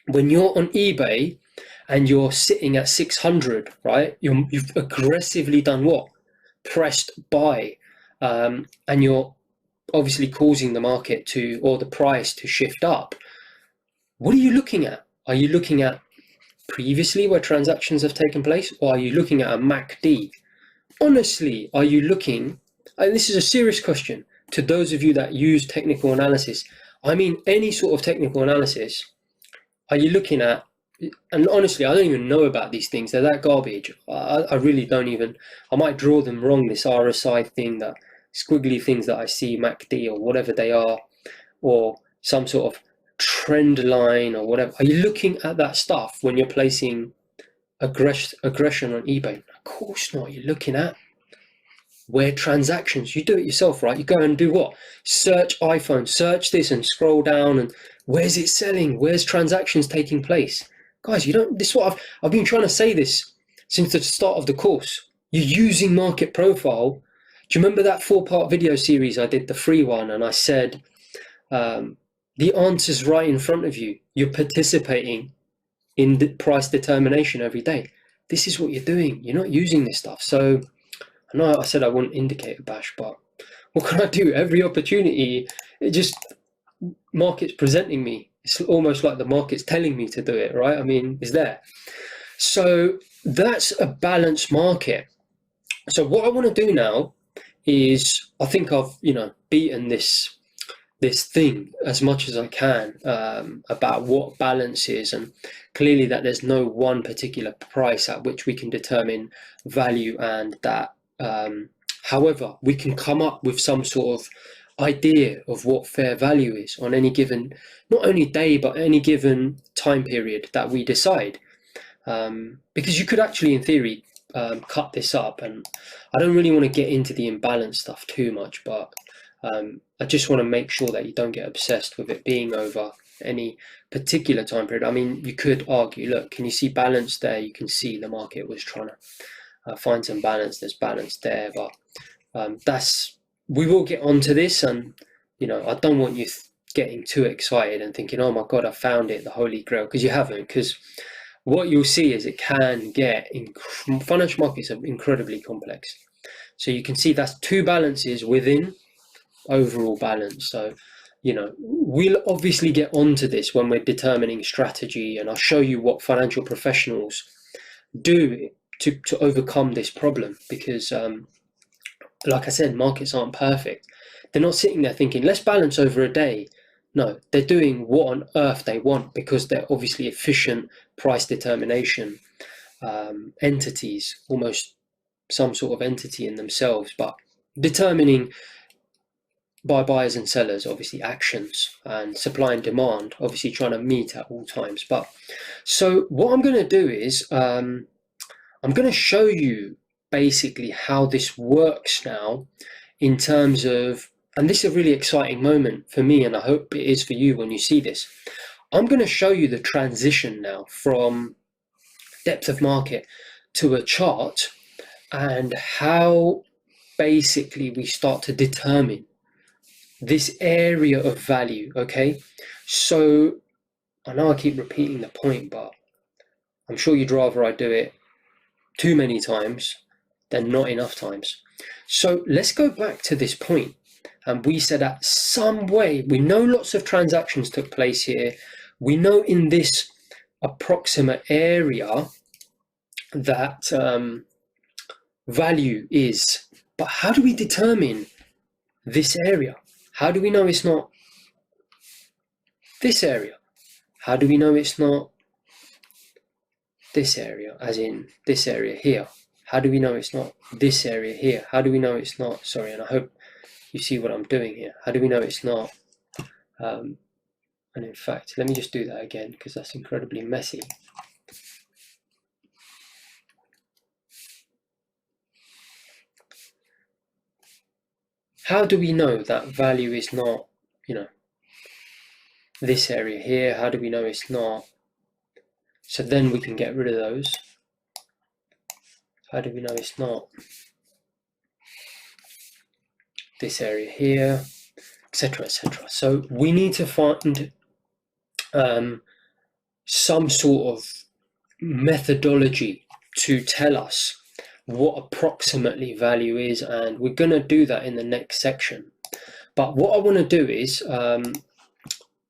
when you're on eBay and you're sitting at 600, right? You've aggressively done what? Pressed buy, and you're obviously causing the market or the price to shift up. What are you looking at? Are you looking at previously where transactions have taken place, or are you looking at a MACD? Honestly, are you looking, and this is a serious question to those of you that use technical analysis, I mean any sort of technical analysis, are you looking at, and honestly, I don't even know about these things, they're that garbage, I really don't even, I might draw them wrong, this RSI thing, that squiggly things that I see, MACD or whatever they are, or some sort of trend line or whatever. Are you looking at that stuff when you're placing aggression on eBay? Of course not. You're looking at where transactions, you do it yourself, right? You go and do what? Search iPhone, search this and scroll down and where's it selling? Where's transactions taking place? Guys, you don't, this is what I've been trying to say this since the start of the course. You're using market profile. Do you remember that 4-part video series I did, the free one? And I said, the answer's right in front of you. You're participating in the price determination every day. This is what you're doing. You're not using this stuff. So I know I said I wouldn't indicate a bash, but what can I do? Every opportunity, it just, market's presenting me. It's almost like the market's telling me to do it, right? I mean, it's there. So that's a balanced market. So what I want to do now is, I think I've, beaten this thing as much as I can about what balance is, and clearly that there's no one particular price at which we can determine value, and that however we can come up with some sort of idea of what fair value is on any given, not only day, but any given time period that we decide. Because you could actually, in theory, cut this up, and I don't really want to get into the imbalance stuff too much, but I just want to make sure that you don't get obsessed with it being over any particular time period. I mean, you could argue, look, can you see balance there? You can see the market was trying to find some balance. There's balance there, but we will get onto this, and I don't want you getting too excited and thinking, oh my God, I found it, the holy grail, because you haven't. Because what you'll see is it can get, financial markets are incredibly complex. So you can see that's two balances within overall balance. So we'll obviously get onto this when we're determining strategy, and I'll show you what financial professionals do to overcome this problem, because like I said, markets aren't perfect. They're not sitting there thinking, let's balance over a day. No, they're doing what on earth they want, because they're obviously efficient price determination entities, almost some sort of entity in themselves, but determining by buyers and sellers, obviously actions, and supply and demand, obviously trying to meet at all times. But so what I'm going to do is I'm going to show you basically how this works now, in terms of, and this is a really exciting moment for me, and I hope it is for you when you see this. I'm going to show you the transition now from depth of market to a chart, and how basically we start to determine this area of value. Okay, so I know I keep repeating the point, but I'm sure you'd rather I do it too many times than not enough times. So let's go back to this point. And we said that some way, we know lots of transactions took place here. We know in this approximate area that value is, but how do we determine this area? How do we know it's not this area? How do we know it's not this area, as in this area here? How do we know it's not this area here? How do we know it's not, sorry, and I hope you see what I'm doing here. How do we know it's not, and in fact, let me just do that again, because that's incredibly messy. How do we know that value is not, this area here? How do we know it's not? So then we can get rid of those. How do we know it's not this area here, etc., etc.? So we need to find some sort of methodology to tell us what approximately value is, and we're going to do that in the next section. But what I want to do is,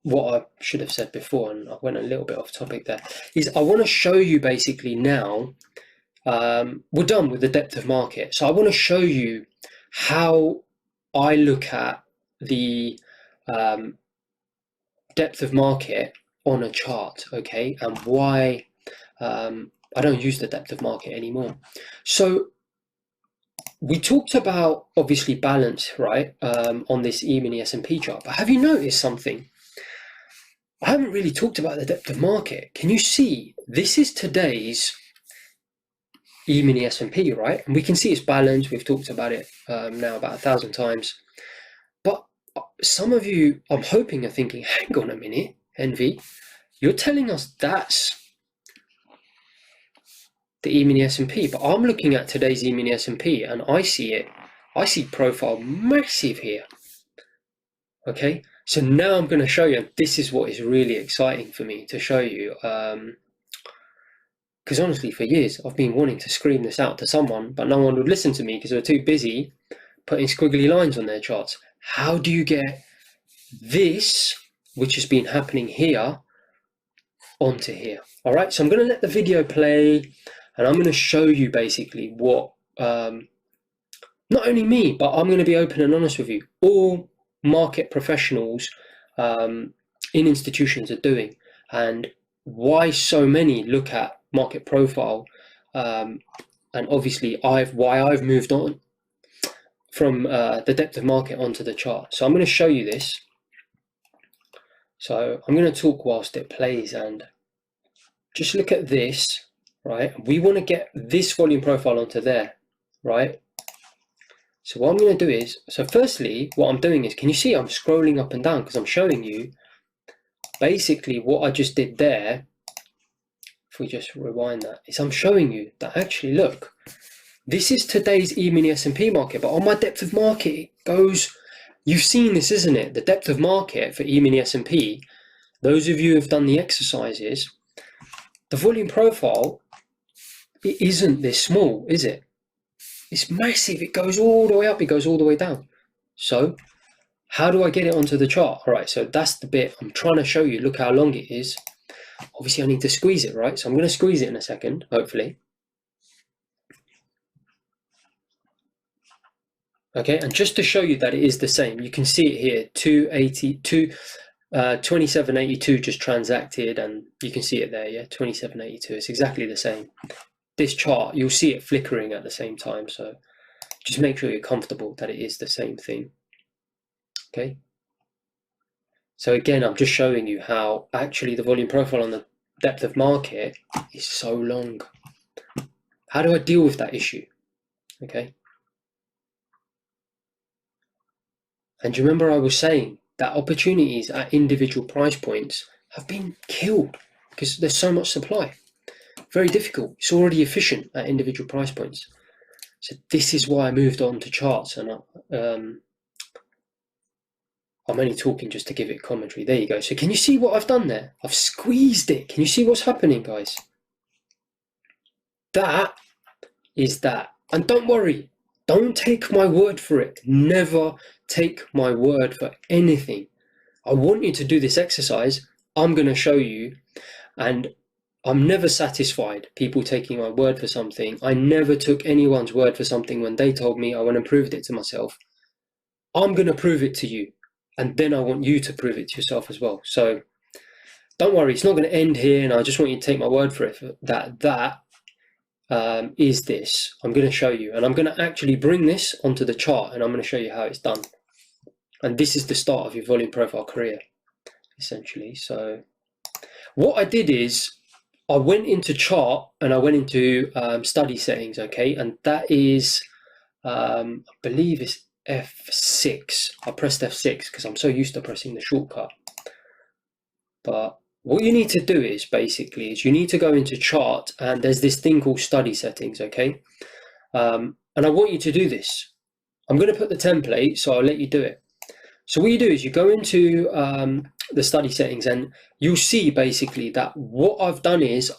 what I should have said before, and I went a little bit off topic there, is I want to show you basically now, we're done with the depth of market. So I want to show you how I look at the depth of market on a chart, okay, and why I don't use the depth of market anymore. So we talked about obviously balance, right, on this E-mini S&P chart, but have you noticed something? I haven't really talked about the depth of market. Can you see this is today's E-mini S&P, right? And we can see it's balanced. We've talked about it now about 1,000 times. But some of you, I'm hoping, are thinking, hang on a minute, Envy, you're telling us that's the E-mini S&P, but I'm looking at today's E-mini S&P and I see profile massive here. Okay, so now I'm going to show you, and this is what is really exciting for me to show you, because honestly, for years, I've been wanting to scream this out to someone, but no one would listen to me because they were too busy putting squiggly lines on their charts. How do you get this, which has been happening here, onto here? All right, so I'm going to let the video play, and I'm going to show you basically what, not only me, but I'm going to be open and honest with you, all market professionals in institutions are doing, and why so many look at market profile, and obviously why I've moved on from the depth of market onto the chart. So I'm going to show you this. So I'm going to talk whilst it plays, and just look at this, right? We want to get this volume profile onto there, right? So what I'm going to do is, so firstly, what I'm doing is, can you see I'm scrolling up and down because I'm showing you basically what I just did there. If we just rewind that, is I'm showing you that actually, look, this is today's E-mini S&P market, but on my depth of market, it goes, you've seen this, isn't it? The depth of market for E-mini S&P, those of you who have done the exercises, the volume profile, it isn't this small, is it? It's massive. It goes all the way up, it goes all the way down. So how do I get it onto the chart? All right, so that's the bit I'm trying to show you. Look how long it is. Obviously I need to squeeze it, right? So I'm going to squeeze it in a second, hopefully. Okay, and just to show you that it is the same, you can see it here, 2782 just transacted, and you can see it there, yeah, 2782. It's exactly the same. This chart, you'll see it flickering at the same time, so just make sure you're comfortable that it is the same thing. Okay, so again, I'm just showing you how actually the volume profile on the depth of market is so long. How do I deal with that issue? Okay, and do you remember I was saying that opportunities at individual price points have been killed because there's so much supply. Very difficult. It's already efficient at individual price points. So this is why I moved on to charts, and I'm only talking just to give it commentary. There you go. So can you see what I've done there? I've squeezed it. Can you see what's happening, guys? That is that. And don't worry. Don't take my word for it. Never take my word for anything. I want you to do this exercise. I'm going to show you, and I'm never satisfied people taking my word for something. I never took anyone's word for something when they told me. I went and proved it to myself. I'm going to prove it to you, and then I want you to prove it to yourself as well. So don't worry, it's not going to end here, and I just want you to take my word for it, that is this. I'm going to show you, and I'm going to actually bring this onto the chart, and I'm going to show you how it's done. And this is the start of your volume profile career, essentially. So what I did is, I went into chart and I went into study settings, okay, and that is, I believe it's F6. I pressed F6 because I'm so used to pressing the shortcut. But what you need to do is basically you need to go into chart, and there's this thing called study settings, okay, and I want you to do this. I'm going to put the template, so I'll let you do it. So what you do is you go into the study settings, and you'll see basically that what I've done is,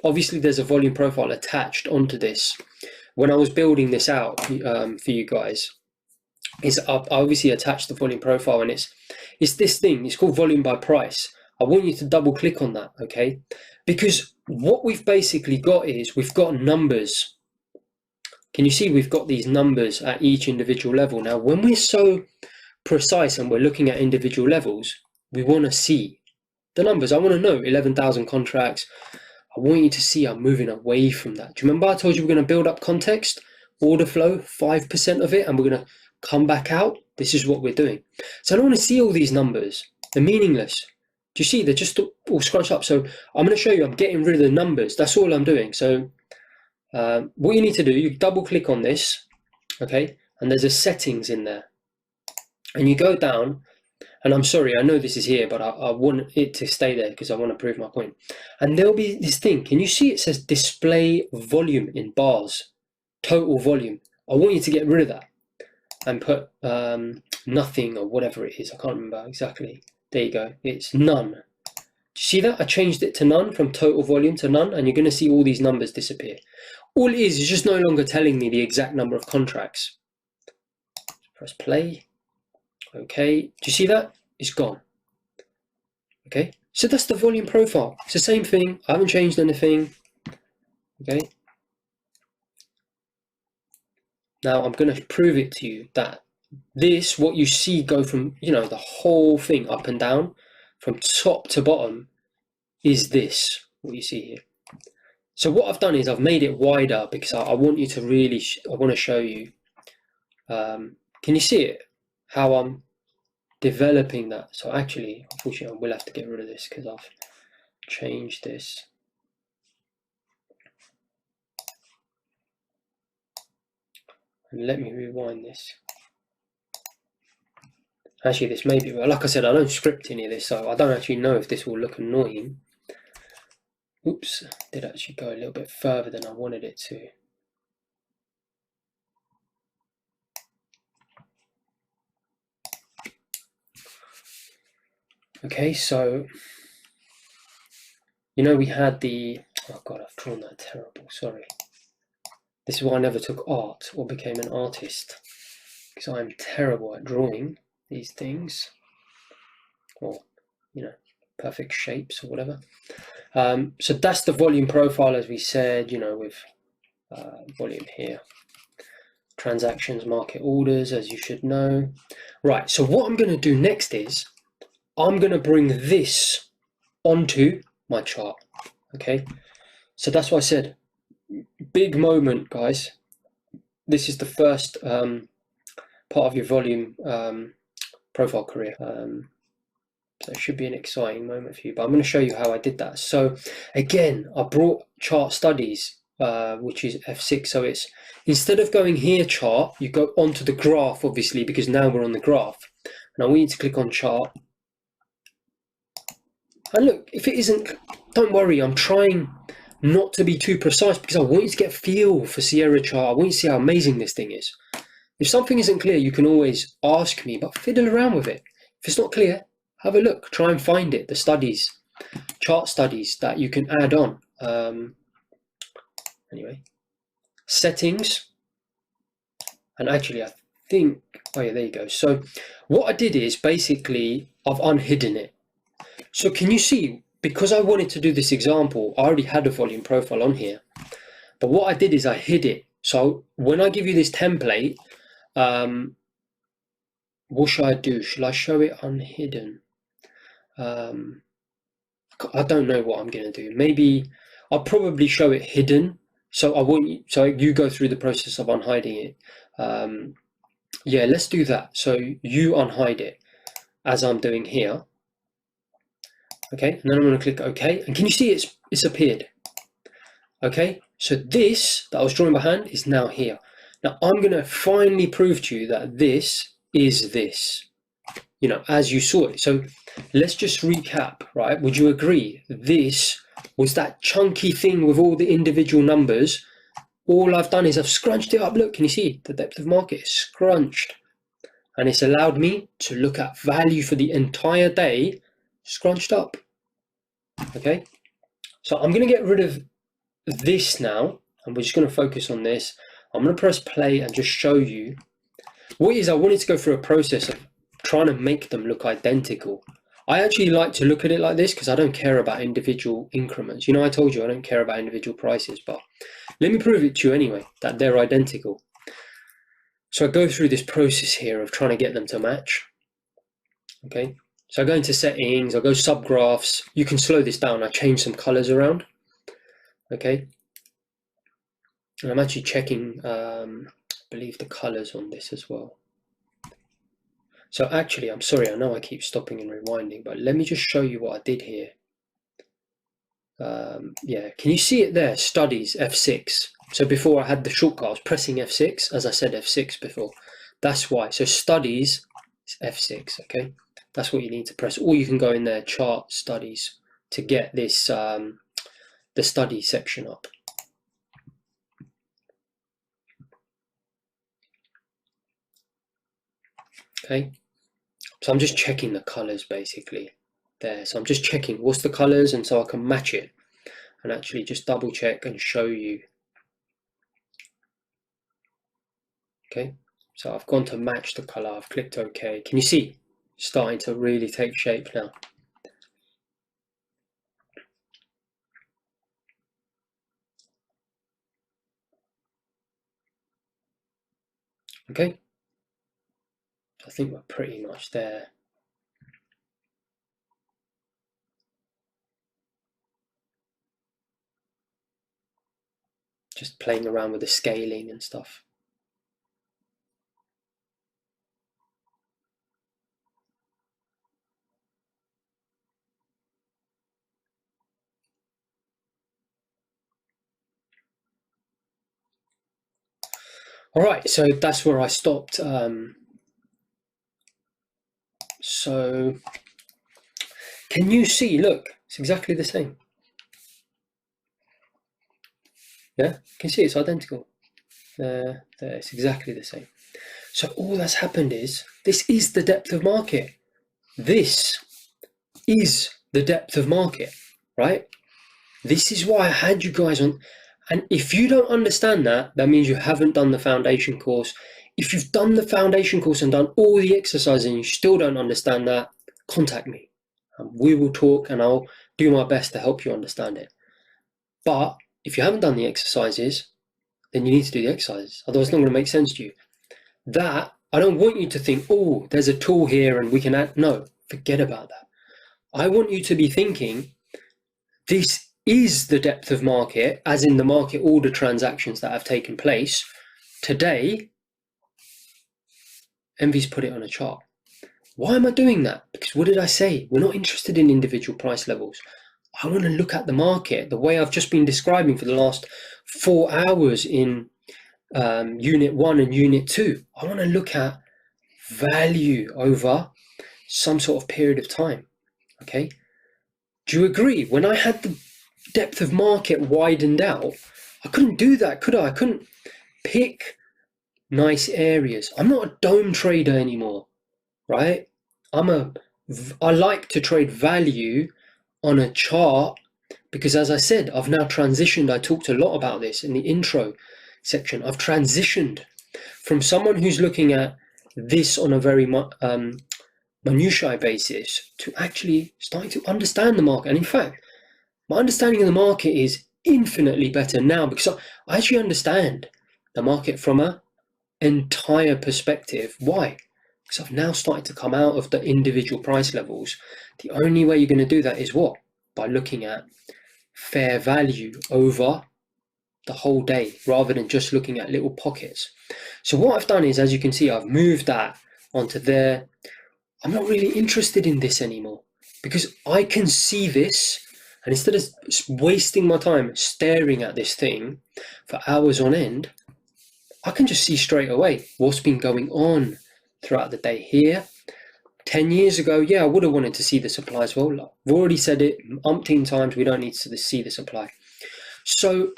obviously there's a volume profile attached onto this. When I was building this out for you guys, is I obviously attached the volume profile, and it's this thing, it's called volume by price. I want you to double click on that, okay? Because what we've basically got is, we've got numbers. Can you see we've got these numbers at each individual level? Now, when we're so precise and we're looking at individual levels, we want to see the numbers. I want to know 11,000 contracts. I want you to see I'm moving away from that. Do you remember I told you we're going to build up context, order flow, 5% of it, and we're going to come back out? This is what we're doing. So I don't want to see all these numbers. They're meaningless. Do you see? They're just all scrunched up. So I'm going to show you I'm getting rid of the numbers. That's all I'm doing. So What you need to do, you double click on this, okay, and there's a settings in there, and you go down, and I'm sorry, I know this is here, but I want it to stay there because I want to prove my point. And there'll be this thing, can you see it says display volume in bars, total volume? I want you to get rid of that and put nothing or whatever it is, I can't remember exactly. There you go, it's none. Do you see that? I changed it to none, from total volume to none, and you're going to see all these numbers disappear. All it is just no longer telling me the exact number of contracts. Press play. Okay, do you see that? It's gone. Okay, so that's the volume profile. It's the same thing. I haven't changed anything. Okay. Now I'm going to prove it to you that this, what you see go from, you know, the whole thing up and down, from top to bottom, is this, what you see here. So what I've done is I've made it wider because I want you to really, I want to show you. Can you see it? How I'm developing that. So actually, unfortunately, I will have to get rid of this because I've changed this. And let me rewind this. Actually, this may be, like I said, I don't script any of this, so I don't actually know if this will look annoying. Oops, did actually go a little bit further than I wanted it to. Okay, so, you know, we had the, oh God, I've drawn that terrible, sorry. This is why I never took art or became an artist, because I'm terrible at drawing these things, or, you know, perfect shapes or whatever. So that's the volume profile, as we said, you know, with volume here. Transactions, market orders, as you should know. Right, so what I'm going to do next is I'm going to bring this onto my chart. Okay, so that's what I said. Big moment, guys. This is the first part of your volume profile career. So it should be an exciting moment for you, but I'm going to show you how I did that. So again, I brought chart studies, which is F6. So it's, instead of going here chart, you go onto the graph, obviously, because now we're on the graph. Now we need to click on chart. And look, if it isn't, don't worry, I'm trying not to be too precise because I want you to get a feel for Sierra chart. I want you to see how amazing this thing is. If something isn't clear, you can always ask me, but fiddle around with it. If it's not clear, have a look, try and find it, the studies, chart studies that you can add on. Anyway, settings, and actually I think, oh yeah, there you go. So what I did is basically I've unhidden it. So can you see, because I wanted to do this example, I already had a volume profile on here, but what I did is I hid it. So when I give you this template, what should I do? Should I show it unhidden? I don't know what I'm going to do. Maybe I'll probably show it hidden. So I want you, so you go through the process of unhiding it. Yeah, let's do that. So you unhide it as I'm doing here. Okay, and then I'm going to click OK. And can you see it's appeared? Okay, so this that I was drawing by hand is now here. Now I'm going to finally prove to you that this is this, you know, as you saw it. So let's just recap, right? Would you agree? This was that chunky thing with all the individual numbers. All I've done is I've scrunched it up. Look, can you see the depth of market is scrunched? And it's allowed me to look at value for the entire day, scrunched up. Okay, so I'm going to get rid of this now, and we're just going to focus on this. I'm going to press play and just show you what it is. I wanted to go through a process of trying to make them look identical. I actually like to look at it like this because I don't care about individual increments. You know, I told you I don't care about individual prices, but let me prove it to you anyway, that they're identical. So I go through this process here of trying to get them to match. Okay, so I go into settings, I go subgraphs. You can slow this down. I change some colors around. Okay, and I'm actually checking, I believe, the colors on this as well. So actually, I'm sorry, I know I keep stopping and rewinding, but let me just show you what I did here. Yeah, can you see it there? Studies, F6. So before I had the shortcut, I was pressing F6, as I said F6 before. That's why. So studies is F6, okay? That's what you need to press. Or you can go in there, chart studies, to get this, the study section up. Okay, so I'm just checking the colors basically there. So I'm just checking what's the colors, and so I can match it and actually just double check and show you. Okay, so I've gone to match the color, I've clicked OK. Can you see? Starting to really take shape now. Okay, I think we're pretty much there. Just playing around with the scaling and stuff. All right, so that's where I stopped. So can you see, look, it's exactly the same. Yeah, you can see it's identical. There, it's exactly the same. So all that's happened is, this is the depth of market. This is the depth of market, right? This is why I had you guys on. And if you don't understand that, that means you haven't done the foundation course. If you've done the foundation course and done all the exercises and you still don't understand that, contact me. We will talk and I'll do my best to help you understand it. But if you haven't done the exercises, then you need to do the exercises. Otherwise, it's not going to make sense to you. That, I don't want you to think, oh, there's a tool here and we can add. No, forget about that. I want you to be thinking, this is the depth of market, as in the market order transactions that have taken place. Today, Envy's put it on a chart. Why am I doing that? Because what did I say? We're not interested in individual price levels. I want to look at the market the way I've just been describing for the last 4 hours in Unit 1 and Unit 2. I want to look at value over some sort of period of time. Okay? Do you agree? When I had the depth of market widened out, I couldn't do that, could I? I couldn't pick nice areas. I'm not a dome trader anymore, right? I like to trade value on a chart because, as I said, I've now transitioned. I talked a lot about this in the intro section. I've transitioned from someone who's looking at this on a very minutiae basis to actually starting to understand the market. And in fact, my understanding of the market is infinitely better now because I actually understand the market from an entire perspective. Why? Because I've now started to come out of the individual price levels. The only way you're going to do that is what? By looking at fair value over the whole day rather than just looking at little pockets. So what I've done is, as you can see, I've moved that onto there. I'm not really interested in this anymore because I can see this, and instead of wasting my time staring at this thing for hours on end, I can just see straight away what's been going on throughout the day here. 10 years ago, yeah, I would have wanted to see the supply as well. I've already said it umpteen times, we don't need to see the supply. So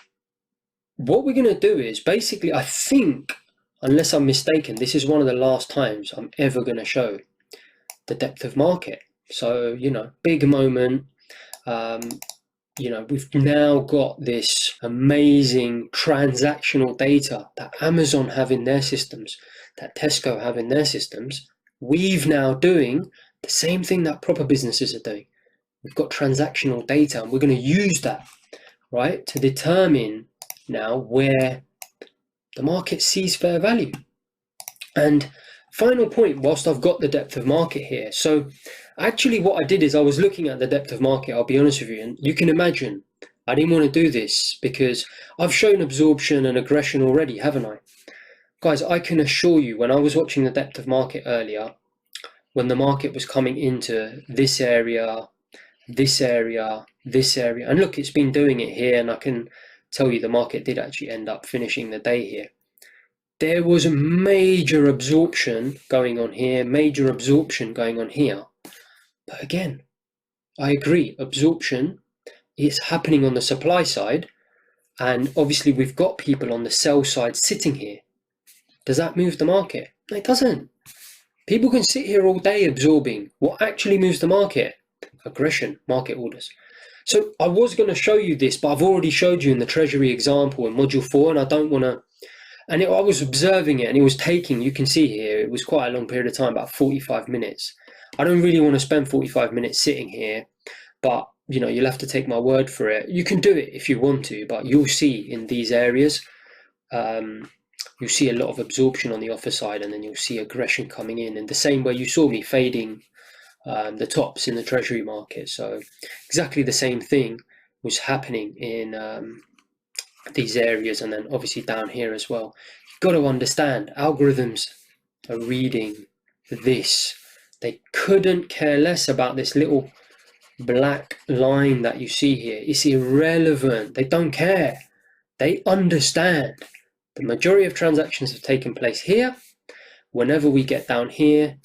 what we're going to do is basically, I think, unless I'm mistaken, this is one of the last times I'm ever going to show the depth of market. So, you know, big moment. You know, we've now got this amazing transactional data that Amazon have in their systems, that Tesco have in their systems. We've now doing the same thing that proper businesses are doing. We've got transactional data and we're going to use that, right, to determine now where the market sees fair value. And final point, whilst I've got the depth of market here, so actually what I did is I was looking at the depth of market, I'll be honest with you, and you can imagine I didn't want to do this because I've shown absorption and aggression already, haven't I? Guys, I can assure you, when I was watching the depth of market earlier, when the market was coming into this area, this area, this area, and look, it's been doing it here, and I can tell you the market did actually end up finishing the day here. There was a major absorption going on here, major absorption going on here. But again, I agree, absorption is happening on the supply side. And obviously we've got people on the sell side sitting here. Does that move the market? No, it doesn't. People can sit here all day absorbing. What actually moves the market? Aggression, market orders. So I was going to show you this, but I've already showed you in the Treasury example in module 4, and I don't want to. And I was observing it, and it was taking, you can see here, it was quite a long period of time, about 45 minutes. I don't really want to spend 45 minutes sitting here, but you know, you'll have to take my word for it. You can do it if you want to, but you'll see in these areas, you'll see a lot of absorption on the offer side, and then you'll see aggression coming in the same way you saw me fading the tops in the Treasury market. So exactly the same thing was happening in these areas, and then obviously down here as well. You've got to understand, algorithms are reading this. They couldn't care less about this little black line that you see here. It's irrelevant. They don't care. They understand. The majority of transactions have taken place here. Whenever we get down here,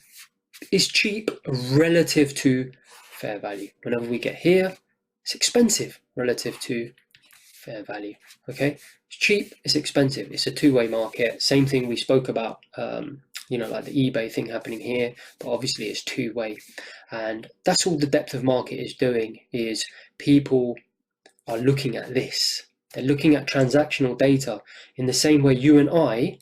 it's cheap relative to fair value. Whenever we get here, it's expensive relative to fair value. Okay, it's cheap, it's expensive. It's a two-way market. Same thing we spoke about, you know, like the eBay thing happening here, but obviously it's two-way. And that's all the depth of market is doing, is people are looking at this. They're looking at transactional data in the same way you and I,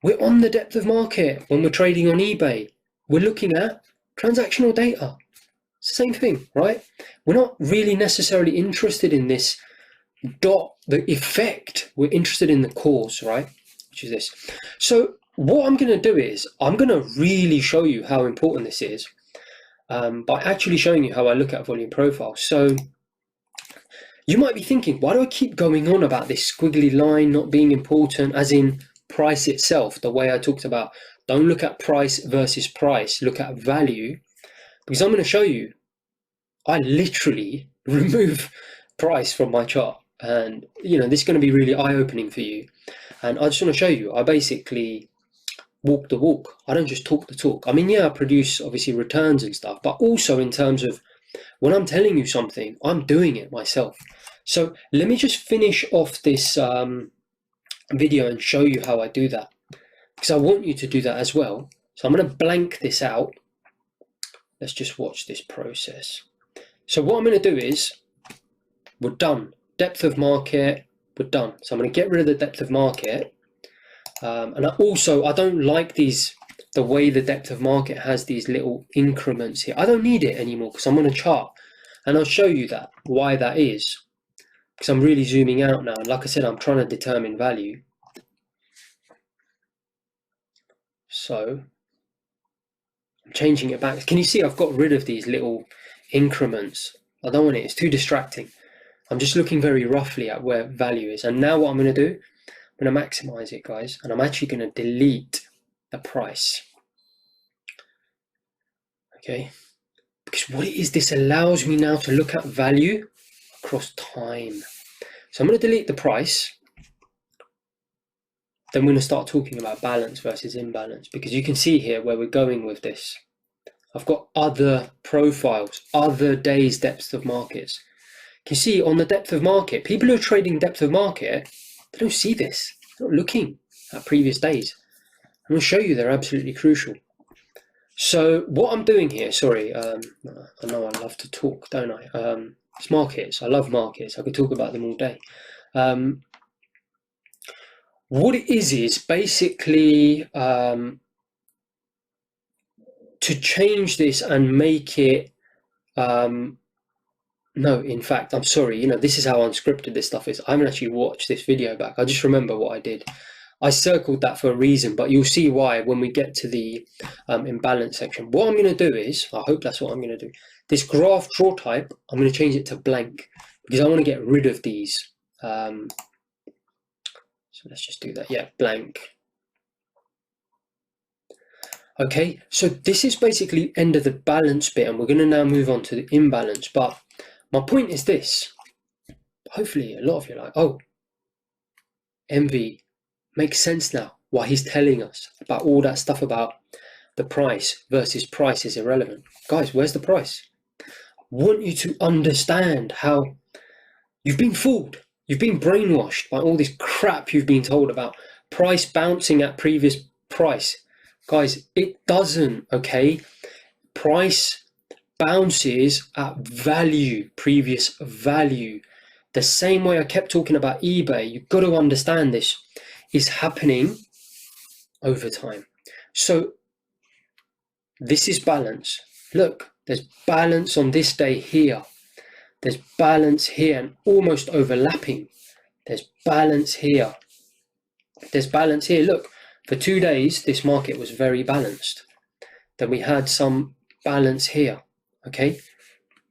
we're on the depth of market when we're trading on eBay. We're looking at transactional data. It's the same thing, right? We're not really necessarily interested in this dot, the effect. We're interested in the cause, right? Which is this. So what I'm going to do is I'm going to really show you how important this is by actually showing you how I look at volume profiles. So you might be thinking, why do I keep going on about this squiggly line not being important, as in price itself, the way I talked about, don't look at price versus price, look at value, because I'm going to show you, I literally remove price from my chart. And, you know, this is going to be really eye-opening for you. And I just want to show you, I basically walk the walk. I don't just talk the talk. I mean, yeah, I produce obviously returns and stuff, but also in terms of when I'm telling you something, I'm doing it myself. So let me just finish off this video and show you how I do that, because I want you to do that as well. So I'm going to blank this out. Let's just watch this process. So what I'm going to do is, we're done. Depth of market, we're done. So I'm going to get rid of the depth of market. And I don't like the way the depth of market has these little increments here. I don't need it anymore because I'm on a chart. And I'll show you that, why that is. Because I'm really zooming out now. Like I said, I'm trying to determine value. So I'm changing it back. Can you see I've got rid of these little increments? I don't want it. It's too distracting. I'm just looking very roughly at where value is. And now what I'm going to do, I'm going to maximize it, guys. And I'm actually going to delete the price. Okay. Because what it is, this allows me now to look at value across time. So I'm going to delete the price. Then we're going to start talking about balance versus imbalance, because you can see here where we're going with this. I've got other profiles, other days' depths of markets. You can see on the depth of market, people who are trading depth of market, they don't see this. They're not looking at previous days. I'm going to show you they're absolutely crucial. So what I'm doing here, sorry, I know I love to talk, don't I? It's markets. I love markets. I could talk about them all day. What it is basically to change this and make it, no, in fact, I'm sorry, you know, this is how unscripted this stuff is. I haven't actually watched this video back. I just remember what I did. I circled that for a reason, but you'll see why when we get to the imbalance section. What I'm going to do is, I hope that's what I'm going to do. This graph draw type, I'm going to change it to blank because I want to get rid of these. So let's just do that. Yeah, blank. Okay, so this is basically end of the balance bit, and we're going to now move on to the imbalance. But my point is this. Hopefully a lot of you are like, oh, Envy makes sense now why he's telling us about all that stuff about the price versus price is irrelevant. Guys, where's the price? I want you to understand how you've been fooled. You've been brainwashed by all this crap you've been told about price bouncing at previous price. Guys, it doesn't, okay? Price bounces at value, previous value. The same way I kept talking about eBay, you've got to understand this is happening over time. So this is balance. Look, there's balance on this day here. There's balance here and almost overlapping. There's balance here. There's balance here. Look, for 2 days, this market was very balanced. Then we had some balance here. Okay,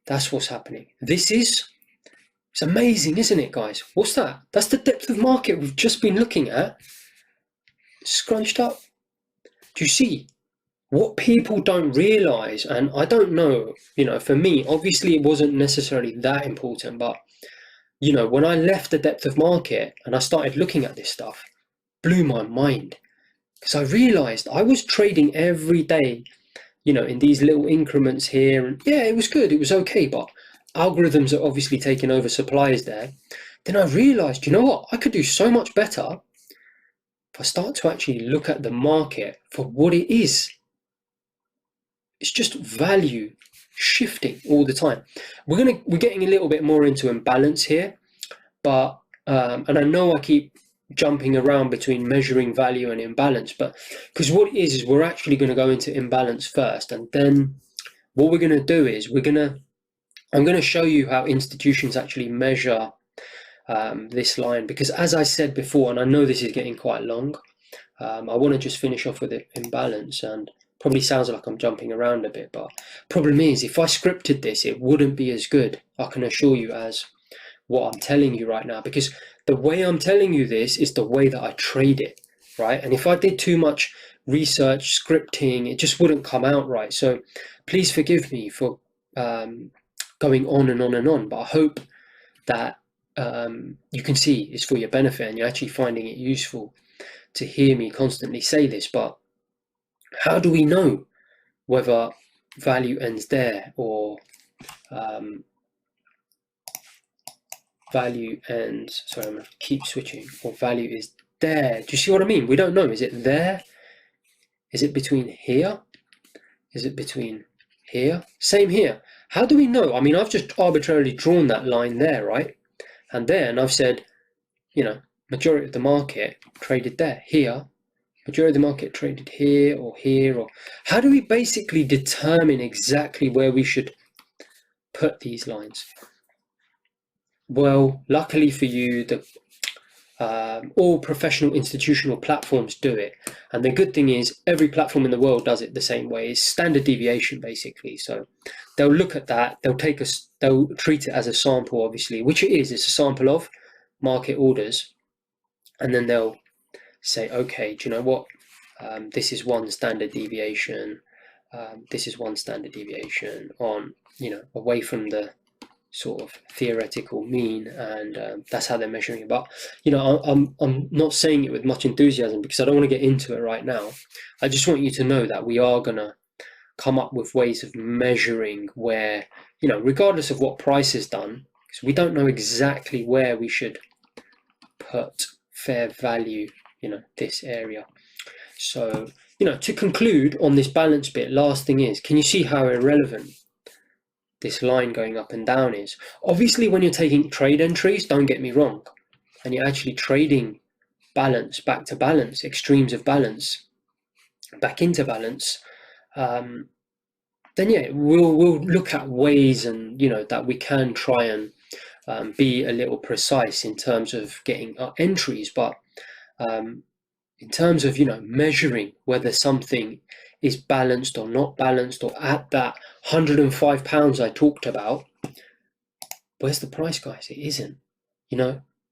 that's what's happening. It's amazing, isn't it, guys? What's that? That's the depth of market we've just been looking at. Scrunched up. Do you see? What people don't realize, and I don't know, for me, obviously it wasn't necessarily that important, but, when I left the depth of market and I started looking at this stuff, blew my mind. Because I realized I was trading every day, in these little increments here. And yeah, it was good. It was okay. But algorithms are obviously taking over supplies there. Then I realized, you know what? I could do so much better if I start to actually look at the market for what it is. It's just value shifting all the time. We're getting a little bit more into imbalance here, but and I know I keep jumping around between measuring value and imbalance, but because what it is we're actually going to go into imbalance first, and then what we're going to do is I'm going to show you how institutions actually measure this line, because as I said before, and I know this is getting quite long, I want to just finish off with it imbalance, and probably sounds like I'm jumping around a bit, but problem is if I scripted this, it wouldn't be as good, I can assure you, as what I'm telling you right now, because the way I'm telling you this is the way that I trade it, right? And if I did too much research scripting, it just wouldn't come out right. So please forgive me for going on and on and on, but I hope that you can see it's for your benefit and you're actually finding it useful to hear me constantly say this. But how do we know whether value ends there or value ends, sorry, I'm going to keep switching, or value is there? Do you see what I mean? We don't know. Is it there? Is it between here? Is it between here? Same here. How do we know? I mean, I've just arbitrarily drawn that line there, right? And then I've said, majority of the market traded there, here. Majority of the market traded here, or how do we basically determine exactly where we should put these lines? Well, luckily for you, all professional institutional platforms do it. And the good thing is every platform in the world does it the same way. It's standard deviation, basically. So they'll look at that, they'll treat it as a sample, obviously, which it is. It's a sample of market orders. And then they'll say, okay, do you know what? This is one standard deviation. This is one standard deviation on, away from the sort of theoretical mean, and that's how they're measuring it. But I'm not saying it with much enthusiasm because I don't want to get into it right now. I just want you to know that we are gonna come up with ways of measuring where, regardless of what price is done, because we don't know exactly where we should put fair value, this area. So, to conclude on this balance bit, last thing is, can you see how irrelevant this line going up and down is? Obviously, when you're taking trade entries, don't get me wrong, and you're actually trading balance back to balance, extremes of balance back into balance, then yeah, we'll look at ways, and that we can try and be a little precise in terms of getting our entries. But in terms of measuring whether something is balanced or not balanced, or at that £105 I talked about, where's the price, guys? It isn't,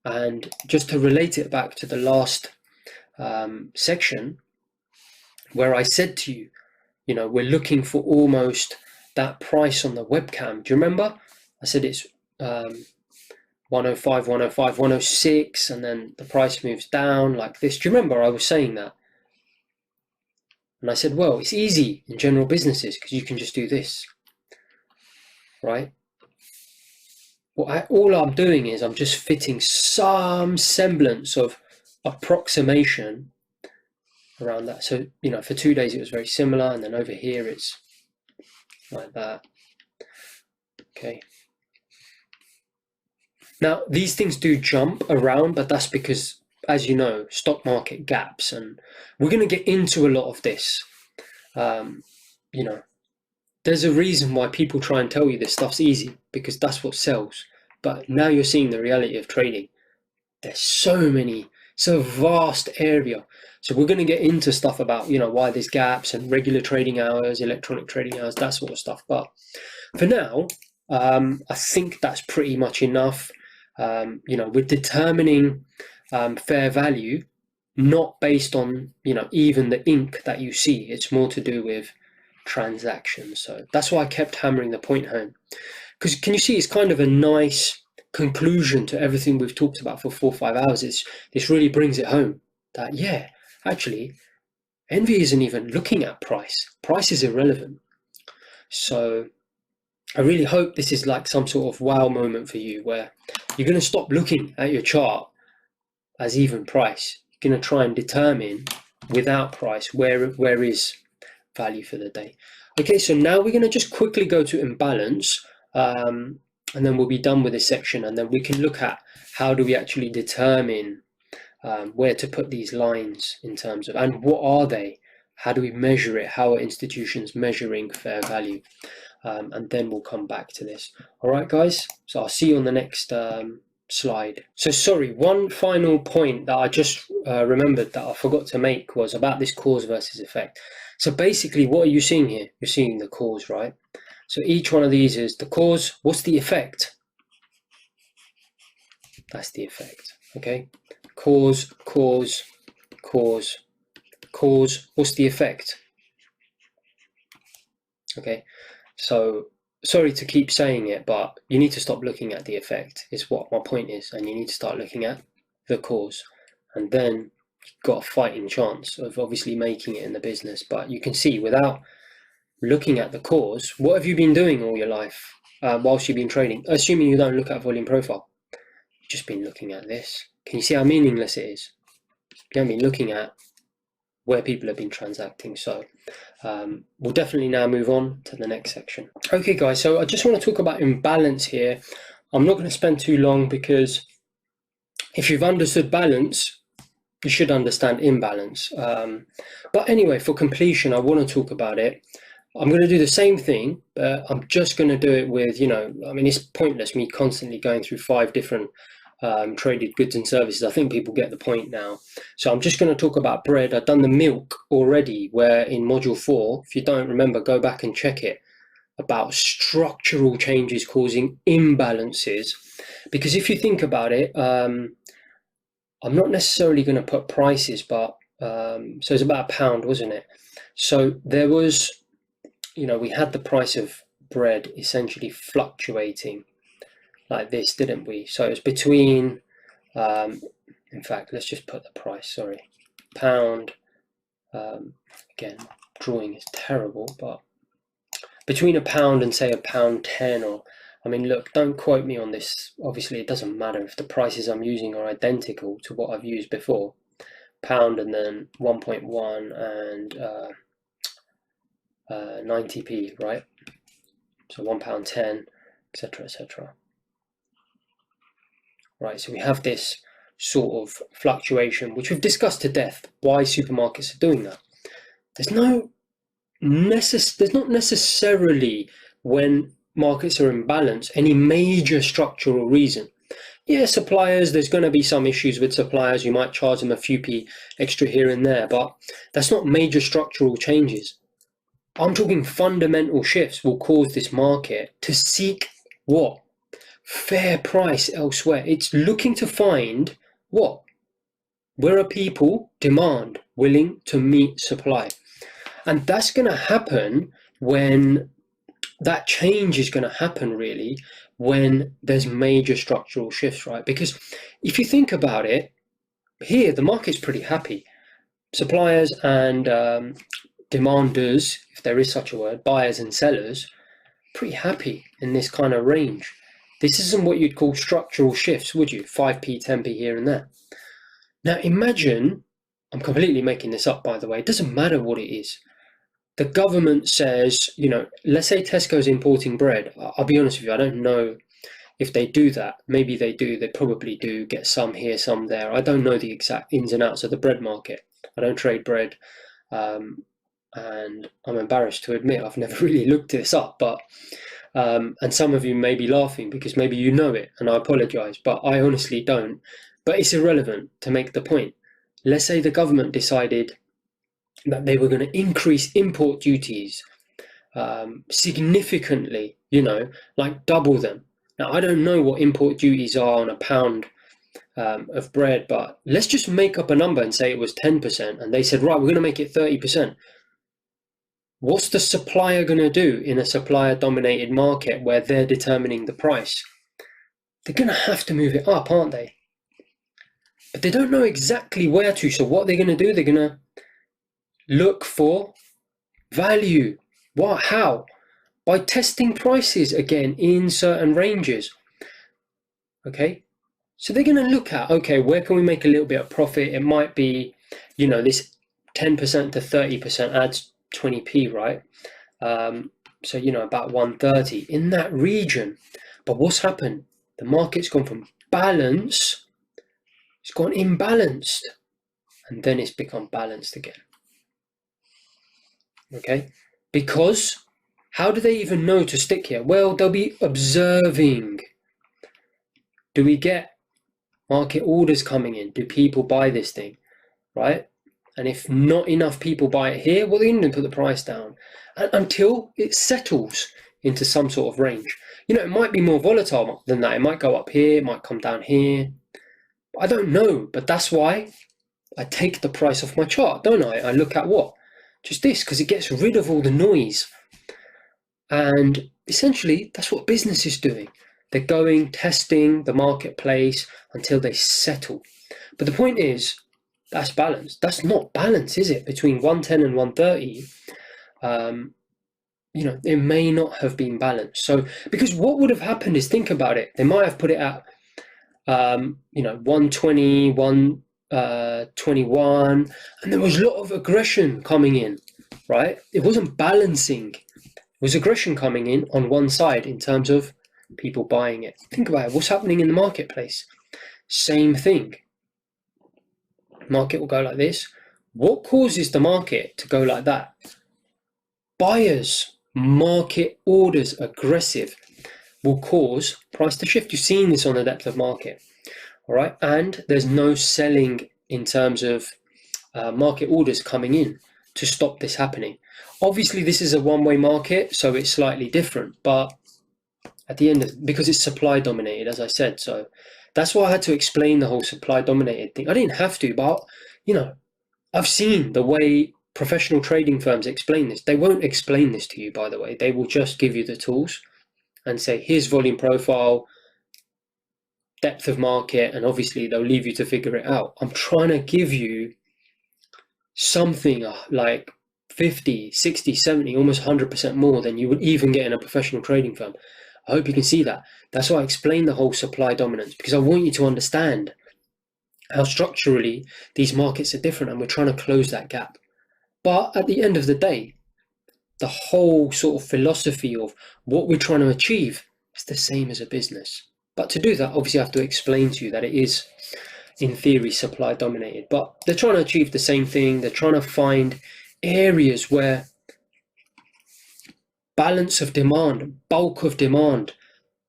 and just to relate it back to the last section where I said to you, we're looking for almost that price on the webcam. Do you remember? I said it's 105, 105, 106, and then the price moves down like this. Do you remember I was saying that? And I said, well, it's easy in general businesses because you can just do this, right? Well, all I'm doing is I'm just fitting some semblance of approximation around that. So, you know, for 2 days it was very similar, and then over here it's like that. Okay. Now, these things do jump around, but that's because, as you know, stock market gaps, and we're going to get into a lot of this. You know, there's a reason why people try and tell you this stuff's easy, because that's what sells. But now you're seeing the reality of trading. There's so many, so vast area. So we're going to get into stuff about, you know, why there's gaps and regular trading hours, electronic trading hours, that sort of stuff. But for now, I think that's pretty much enough. You know, we're determining fair value, not based on, you know, even the ink that you see. It's more to do with transactions. So that's why I kept hammering the point home. Because can you see, it's kind of a nice conclusion to everything we've talked about for 4 or 5 hours. This really brings it home that, yeah, actually, Envy isn't even looking at price. Price is irrelevant. So I really hope this is like some sort of wow moment for you, where you're going to stop looking at your chart as even price. You're going to try and determine without price where is value for the day. Okay, so now we're going to just quickly go to imbalance, and then we'll be done with this section, and then we can look at how do we actually determine where to put these lines in terms of, and what are they? How do we measure it? How are institutions measuring fair value? And then we'll come back to this. All right, guys, so I'll see you on the next slide. So sorry, one final point that I just remembered that I forgot to make was about this cause versus effect. So basically, what are you seeing here? You're seeing the cause, right? So each one of these is the cause. What's the effect? That's the effect, okay? Cause, cause, cause, cause. What's the effect? Okay, so sorry to keep saying it, but you need to stop looking at the effect, is what my point is, and you need to start looking at the cause, and then you've got a fighting chance of obviously making it in the business. But you can see, without looking at the cause, what have you been doing all your life whilst you've been trading? Assuming you don't look at volume profile, you've just been looking at this. Can you see how meaningless it is? You haven't been looking at where people have been transacting. So we'll definitely now move on to the next section. Okay, guys, so I just want to talk about imbalance here. I'm not going to spend too long, because if you've understood balance, you should understand imbalance. But anyway, for completion, I want to talk about it. I'm going to do the same thing, but I'm just going to do it with, you know, I mean, it's pointless me constantly going through 5 different traded goods and services. I think people get the point now. So I'm just going to talk about bread. I've done the milk already, where in module 4, if you don't remember, go back and check it, about structural changes causing imbalances. Because if you think about it, I'm not necessarily going to put prices, but so it's about £1, wasn't it? So there was, you know, we had the price of bread essentially fluctuating like this, didn't we? So it's between, in fact, let's just put the price, sorry, pound, again, drawing is terrible, but between £1 and say £1.10, or, I mean, look, don't quote me on this. Obviously, it doesn't matter if the prices I'm using are identical to what I've used before. Pound and then 1.1 and 90p, right? So £1.10, etc., etc. Right, so we have this sort of fluctuation, which we've discussed to death, why supermarkets are doing that. There's not necessarily, when markets are in balance, any major structural reason. Yeah, suppliers, there's going to be some issues with suppliers. You might charge them a few p extra here and there, but that's not major structural changes. I'm talking fundamental shifts will cause this market to seek what? Fair price elsewhere. It's looking to find what? Where are people demand willing to meet supply? And that's going to happen when that change is going to happen, really, when there's major structural shifts, right? Because if you think about it, here the market's pretty happy. Suppliers and demanders, if there is such a word, buyers and sellers, pretty happy in this kind of range. This isn't what you'd call structural shifts, would you? 5p, 10p here and there. Now imagine, I'm completely making this up, by the way, it doesn't matter what it is. The government says, let's say Tesco's importing bread. I'll be honest with you, I don't know if they do that. Maybe they do, they probably do get some here, some there. I don't know the exact ins and outs of the bread market. I don't trade bread, and I'm embarrassed to admit I've never really looked this up, but and some of you may be laughing because maybe you know it, and I apologize, but I honestly don't. But it's irrelevant to make the point. Let's say the government decided that they were going to increase import duties significantly, like double them. Now, I don't know what import duties are on a pound of bread, but let's just make up a number and say it was 10%, and they said, right, we're going to make it 30%. What's the supplier going to do in a supplier-dominated market where they're determining the price? They're going to have to move it up, aren't they? But they don't know exactly where to, so what they're going to do, they're going to look for value. What? How? By testing prices again in certain ranges. Okay, so they're going to look at, okay, where can we make a little bit of profit? It might be, this 10% to 30% adds 20p, right? So about 130 in that region. But what's happened? The market's gone from balance, it's gone imbalanced, and then it's become balanced again. Okay, because how do they even know to stick here? Well, they'll be observing. Do we get market orders coming in? Do people buy this thing, right? And if not enough people buy it here, well, they're going to put the price down until it settles into some sort of range. It might be more volatile than that. It might go up here, it might come down here. I don't know, but that's why I take the price off my chart, don't I? I look at what? Just this, because it gets rid of all the noise. And essentially, that's what business is doing. They're going, testing the marketplace until they settle. But the point is, that's balance. That's not balance, is it? Between 110 and 130, it may not have been balanced. So, because what would have happened is, think about it. They might have put it at, 120, 121, and there was a lot of aggression coming in, right? It wasn't balancing. It was aggression coming in on one side in terms of people buying it. Think about it. What's happening in the marketplace? Same thing. Market will go like this. What causes the market to go like that? Buyers, market orders, aggressive, will cause price to shift. You've seen this on the depth of market, all right? And there's no selling in terms of market orders coming in to stop this happening. Obviously, this is a one-way market, so it's slightly different, but at the end of, because it's supply dominated, as I said, so that's why I had to explain the whole supply dominated thing. I didn't have to, but I've seen the way professional trading firms explain this. They won't explain this to you, by the way. They will just give you the tools and say, here's volume profile, depth of market, and obviously they'll leave you to figure it out. I'm trying to give you something like 50, 60, 70, almost 100% more than you would even get in a professional trading firm. I hope you can see that. That's why I explained the whole supply dominance, because I want you to understand how structurally these markets are different, and we're trying to close that gap. But at the end of the day, the whole sort of philosophy of what we're trying to achieve is the same as a business. But to do that, obviously I have to explain to you that it is, in theory, supply dominated. But they're trying to achieve the same thing. They're trying to find areas where balance of demand, bulk of demand,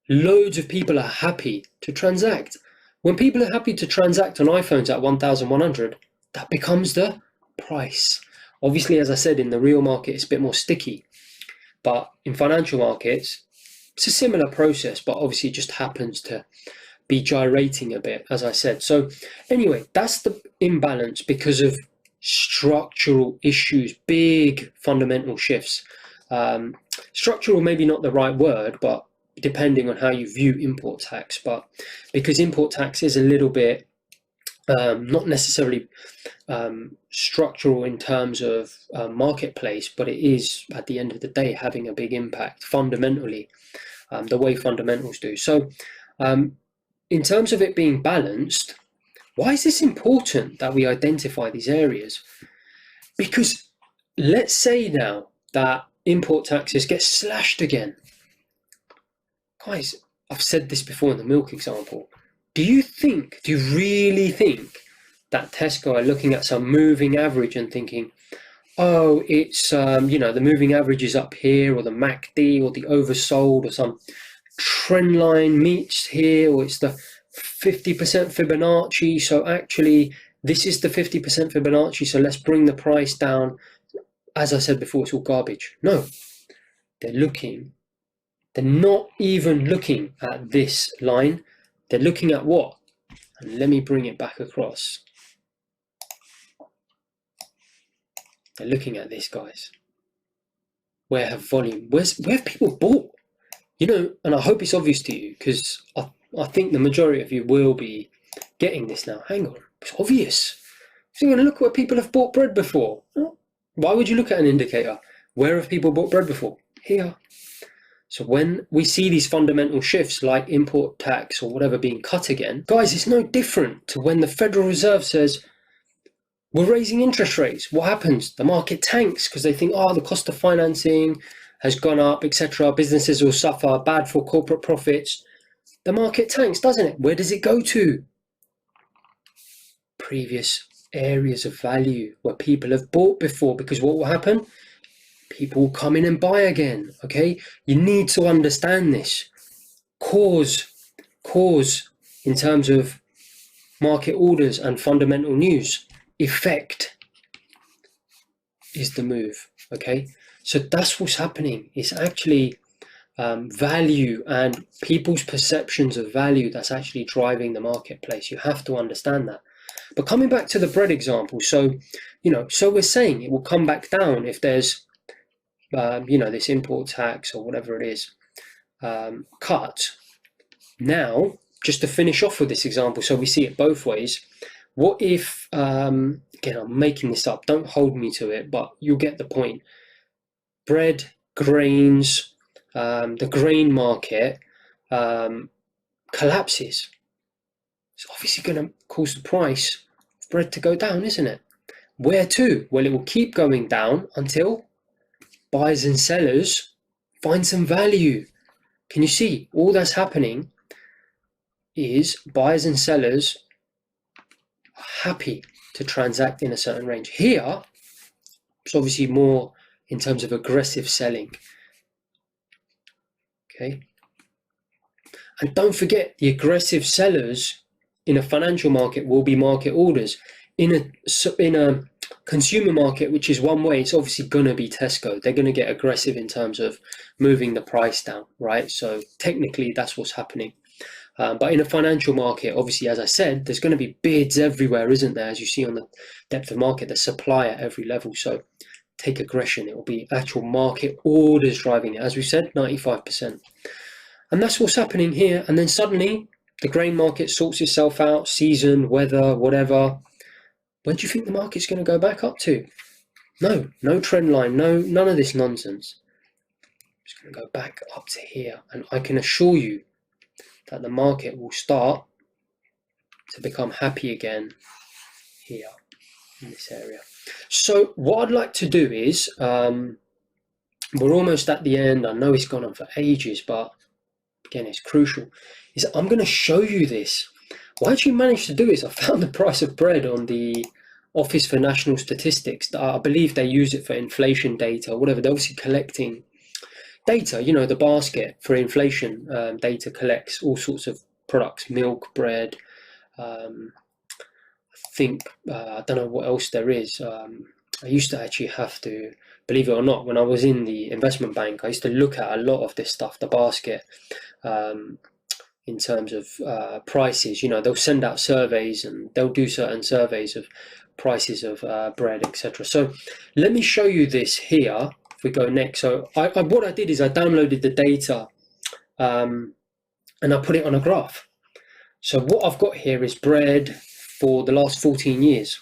loads of people are happy to transact. When people are happy to transact on iPhones at 1,100, that becomes the price. Obviously, as I said, in the real market, it's a bit more sticky. But in financial markets, it's a similar process, but obviously it just happens to be gyrating a bit, as I said. So anyway, that's the imbalance because of structural issues, big fundamental shifts. Structural, maybe not the right word, but depending on how you view import tax. But because import tax is a little bit not necessarily structural in terms of marketplace, but it is at the end of the day having a big impact fundamentally, the way fundamentals do. So in terms of it being balanced, why is this important that we identify these areas? Because let's say now that import taxes get slashed again. Guys, I've said this before in the milk example. Do you really think that Tesco are looking at some moving average and thinking, oh, it's, the moving average is up here, or the MACD, or the oversold, or some trend line meets here, or it's the 50% Fibonacci, so actually this is the 50% Fibonacci, so let's bring the price down. As I said before, it's all garbage. No, they're not even looking at this line. They're looking at what? And let me bring it back across. They're looking at this, guys. Where have volume? Where have people bought? And I hope it's obvious to you, because I think the majority of you will be getting this now. Hang on, it's obvious. So you're going to look where people have bought bread before. Why would you look at an indicator? Where have people bought bread before? Here. So when we see these fundamental shifts like import tax or whatever being cut again, guys, it's no different to when the Federal Reserve says, we're raising interest rates. What happens? The market tanks because they think, the cost of financing has gone up, etc. Businesses will suffer, bad for corporate profits. The market tanks, doesn't it? Where does it go to? Previous areas of value where people have bought before, because what will happen? People will come in and buy again, okay? You need to understand this. Cause in terms of market orders and fundamental news. Effect is the move, okay? So that's what's happening. It's actually value and people's perceptions of value that's actually driving the marketplace. You have to understand that. But coming back to the bread example, so we're saying it will come back down if there's this import tax or whatever it is cut. Now, just to finish off with this example, so we see it both ways. What if, again, I'm making this up, don't hold me to it, but you'll get the point. Bread, grains, the grain market collapses. It's obviously going to cause the price of bread to go down, isn't it? Where to? Well, it will keep going down until buyers and sellers find some value. Can you see? All that's happening is buyers and sellers are happy to transact in a certain range. Here, it's obviously more in terms of aggressive selling. Okay. And don't forget, the aggressive sellers in a financial market will be market orders. In a consumer market, which is one way, it's obviously going to be Tesco. They're going to get aggressive in terms of moving the price down, right? So technically, that's what's happening. But in a financial market, obviously, as I said, there's going to be bids everywhere, isn't there? As you see on the depth of market, the supply at every level. So take aggression, it will be actual market orders driving it. As we said, 95%. And that's what's happening here. And then suddenly the grain market sorts itself out, season, weather, whatever. When do you think the market's going to go back up to? No trend line, none of this nonsense. It's going to go back up to here. And I can assure you that the market will start to become happy again here in this area. So what I'd like to do is, we're almost at the end. I know it's gone on for ages, but again, it's crucial. Is I'm going to show you this. Why did you manage to do this? I found the price of bread on the Office for National Statistics. I believe they use it for inflation data or whatever. They're obviously collecting data. The basket for inflation data collects all sorts of products, milk, bread. I think, I don't know what else there is. I used to actually have to, believe it or not, when I was in the investment bank, I used to look at a lot of this stuff, the basket, in terms of prices. They'll send out surveys and they'll do certain surveys of prices of bread, etc. So let me show you this here. If we go next, so what I did is I downloaded the data and I put it on a graph. So what I've got here is bread for the last 14 years.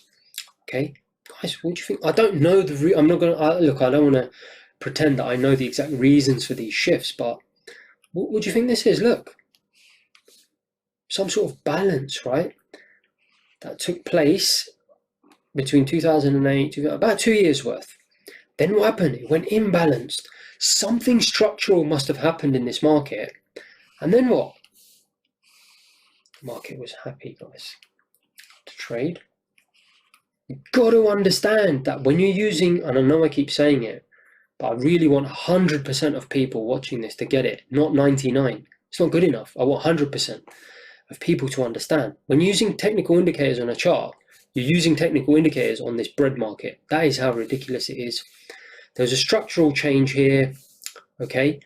Okay, guys, what do you think? I don't know I'm not going to look. I don't want to pretend that I know the exact reasons for these shifts, but what do you think this is? Look, some sort of balance, right? That took place between 2008 to about 2 years worth. Then what happened? It went imbalanced. Something structural must have happened in this market. And then what? The market was happy, guys, to trade. You've got to understand that when you're using, and I know I keep saying it, but I really want 100% of people watching this to get it, not 99. It's not good enough. I want 100% of people to understand. When using technical indicators on a chart, you're using technical indicators on this bread market. That is how ridiculous it is. There's a structural change here, okay?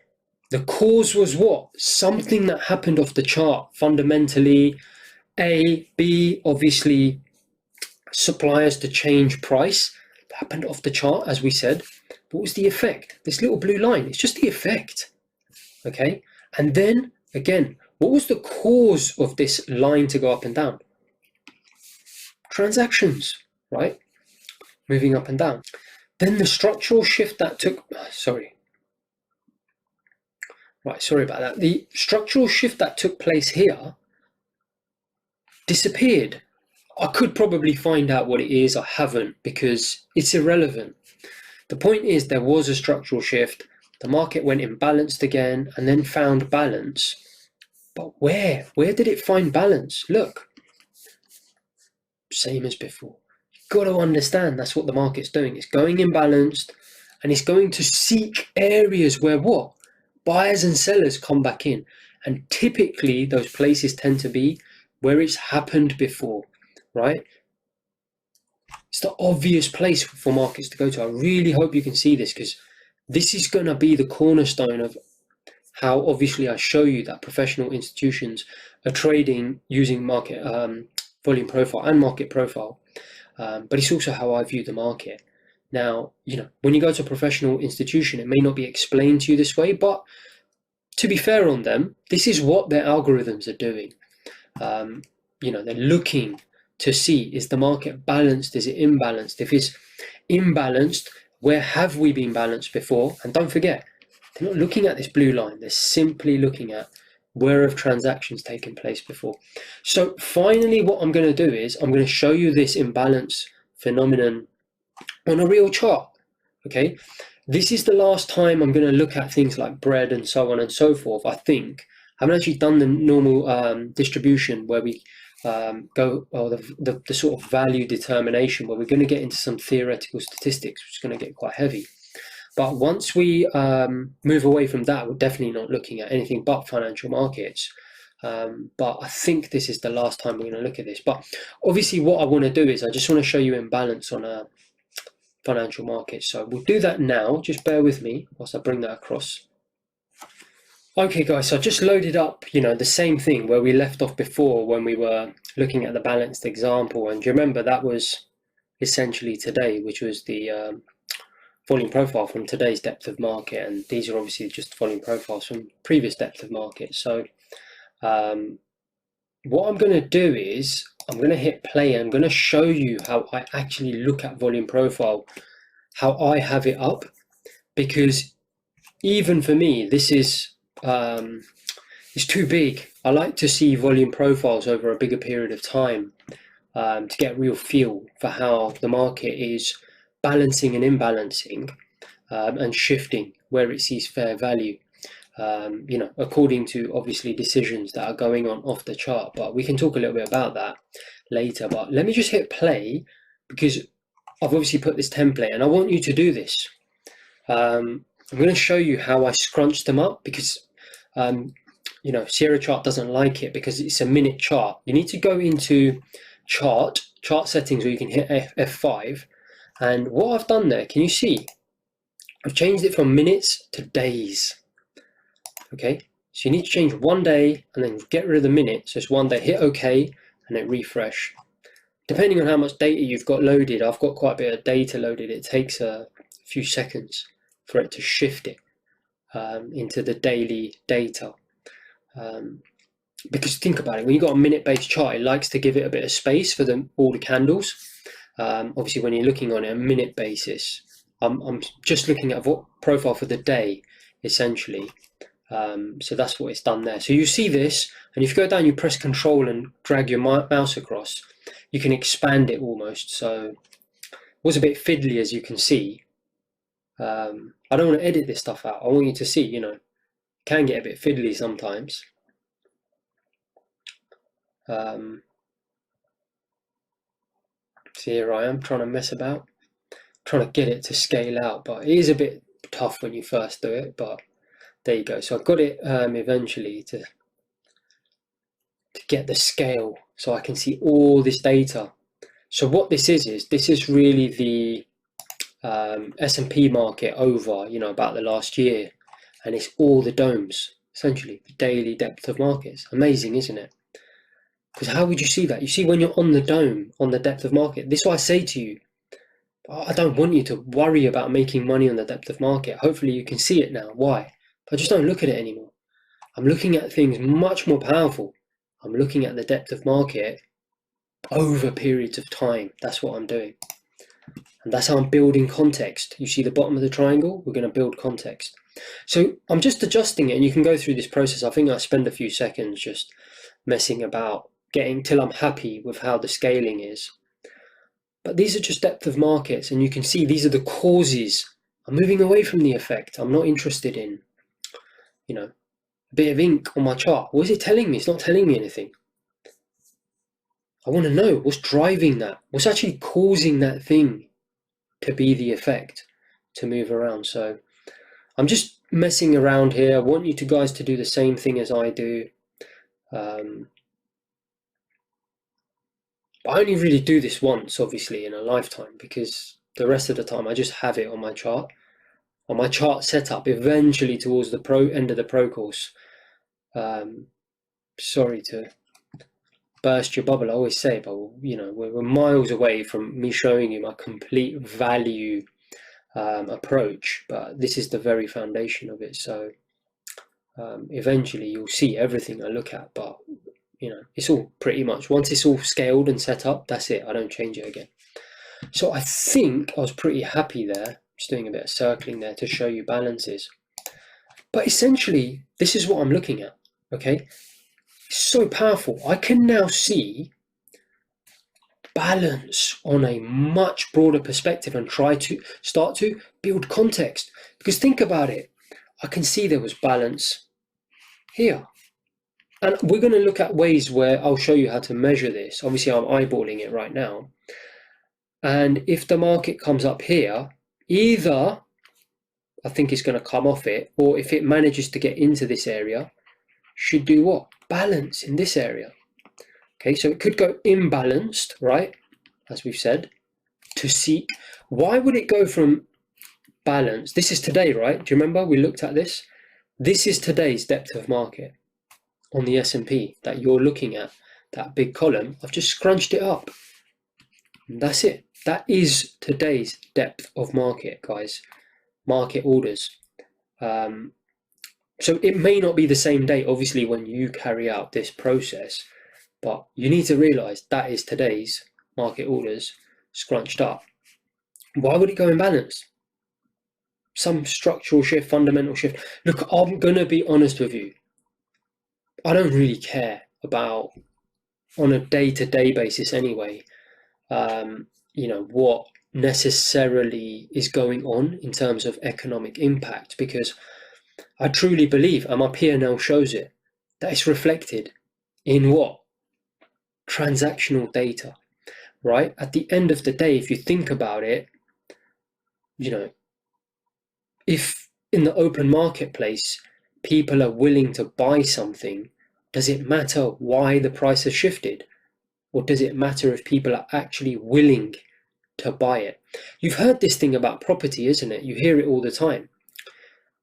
The cause was what? Something that happened off the chart, fundamentally. A, B, obviously, suppliers to change price. That happened off the chart, as we said. What was the effect? This little blue line, it's just the effect, okay? And then, again, what was the cause of this line to go up and down? Transactions, right? Moving up and down. Then the structural shift that took, sorry about that. The structural shift that took place here disappeared. I could probably find out what it is. I haven't, because it's irrelevant. The point is, there was a structural shift. The market went imbalanced again and then found balance. But where? Where did it find balance? Look, same as before. You've got to understand that's what the market's doing. It's going imbalanced and it's going to seek areas where what? Buyers and sellers come back in. And typically those places tend to be where it's happened before, right? It's the obvious place for markets to go to. I really hope you can see this, because this is going to be the cornerstone of how obviously I show you that professional institutions are trading using market volume profile and market profile. But it's also how I view the market. Now, when you go to a professional institution, it may not be explained to you this way, but to be fair on them, this is what their algorithms are doing. They're looking to see, is the market balanced? Is it imbalanced? If it's imbalanced, where have we been balanced before? And don't forget, they're not looking at this blue line. They're simply looking at where have transactions taken place before. So finally, what I'm going to do is I'm going to show you this imbalance phenomenon on a real chart. Okay, this is the last time I'm going to look at things like bread and so on and so forth. I think I haven't actually done the normal distribution where we go, or the sort of value determination, where we're going to get into some theoretical statistics, which is going to get quite heavy. But once we move away from that, we're definitely not looking at anything but financial markets. But I think this is the last time we're going to look at this. But obviously what I want to do is I just want to show you imbalance on a financial market. So we'll do that now. Just bear with me whilst I bring that across. Okay guys, so I just loaded up, the same thing where we left off before when we were looking at the balanced example. And do you remember that was essentially today, which was the volume profile from today's depth of market. And these are obviously just volume profiles from previous depth of market. So what I'm going to do is I'm going to hit play. I'm going to show you how I actually look at volume profile, how I have it up, because even for me, this is it's too big. I like to see volume profiles over a bigger period of time to get a real feel for how the market is balancing and imbalancing and shifting where it sees fair value, according to obviously decisions that are going on off the chart. But we can talk a little bit about that later. But let me just hit play, because I've obviously put this template and I want you to do this. I'm going to show you how I scrunch them up, because Sierra Chart doesn't like it because it's a minute chart. You need to go into chart settings where you can hit F5. And what I've done there, can you see? I've changed it from minutes to days. Okay, so you need to change 1 day and then get rid of the minute. So it's 1 day, hit OK, and then refresh. Depending on how much data you've got loaded, I've got quite a bit of data loaded. It takes a few seconds for it to shift it into the daily data. Because think about it, when you've got a minute-based chart, it likes to give it a bit of space for all the candles. Obviously, when you're looking on a minute basis, I'm just looking at what profile for the day, essentially. So that's what it's done there. So you see this, and if you go down, you press Control and drag your mouse across, you can expand it almost. So it was a bit fiddly, as you can see. I don't want to edit this stuff out. I want you to see, you know, it can get a bit fiddly sometimes. So here I am trying to mess about, trying to get it to scale out, but it is a bit tough when you first do it, but there you go. So I got it eventually to get the scale so I can see all this data. So what this is this is really the S&P market over, you know, about the last year, and it's all the domes, essentially the daily depth of markets. Amazing, isn't it? Because how would you see that? You see, when you're on the dome, on the depth of market, this is what I say to you. I don't want you to worry about making money on the depth of market. Hopefully you can see it now. Why? I just don't look at it anymore. I'm looking at things much more powerful. I'm looking at the depth of market over periods of time. That's what I'm doing. And that's how I'm building context. You see the bottom of the triangle? We're going to build context. So I'm just adjusting it, and you can go through this process. I think I spend a few seconds just messing about, getting till I'm happy with how the scaling is. But these are just depth of markets, and you can see these are the causes. I'm moving away from the effect. I'm not interested in, you know, a bit of ink on my chart. What is it telling me? It's not telling me anything. I want to know what's driving that. What's actually causing that thing to be the effect, to move around. So I'm just messing around here. I want you guys to do the same thing as I do. I only really do this once, obviously, in a lifetime, because the rest of the time I just have it on my chart setup, eventually towards the end of the pro course. Sorry to burst your bubble, I always say, but you know, we're miles away from me showing you my complete value approach, but this is the very foundation of it. So eventually you'll see everything I look at, but you know, it's all pretty much, once it's all scaled and set up, that's it. I don't change it again. So I think I was pretty happy there. Just doing a bit of circling there to show you balances. But essentially, this is what I'm looking at, okay? It's so powerful. I can now see balance on a much broader perspective and try to start to build context. Because think about it. I can see there was balance here. And we're going to look at ways where I'll show you how to measure this. Obviously, I'm eyeballing it right now. And if the market comes up here, either I think it's going to come off it, or if it manages to get into this area, should do what? Balance in this area. Okay, so it could go imbalanced, right? As we've said, to seek. Why would it go from balance? This is today, right? Do you remember we looked at this? This is today's depth of market on the S&P that you're looking at, that big column. I've just scrunched it up. And that's it. That is today's depth of market, guys. Market orders. So it may not be the same day, obviously, when you carry out this process, but you need to realize that is today's market orders scrunched up. Why would it go in balance? Some structural shift, fundamental shift. Look, I'm going to be honest with you. I don't really care about, on a day-to-day basis anyway, you know, what necessarily is going on in terms of economic impact, because I truly believe, and my P&L shows it, that it's reflected in what? Transactional data, right? At the end of the day, if you think about it, you know, if in the open marketplace, people are willing to buy something, does it matter why the price has shifted? Or does it matter if people are actually willing to buy it? You've heard this thing about property, isn't it? You hear it all the time.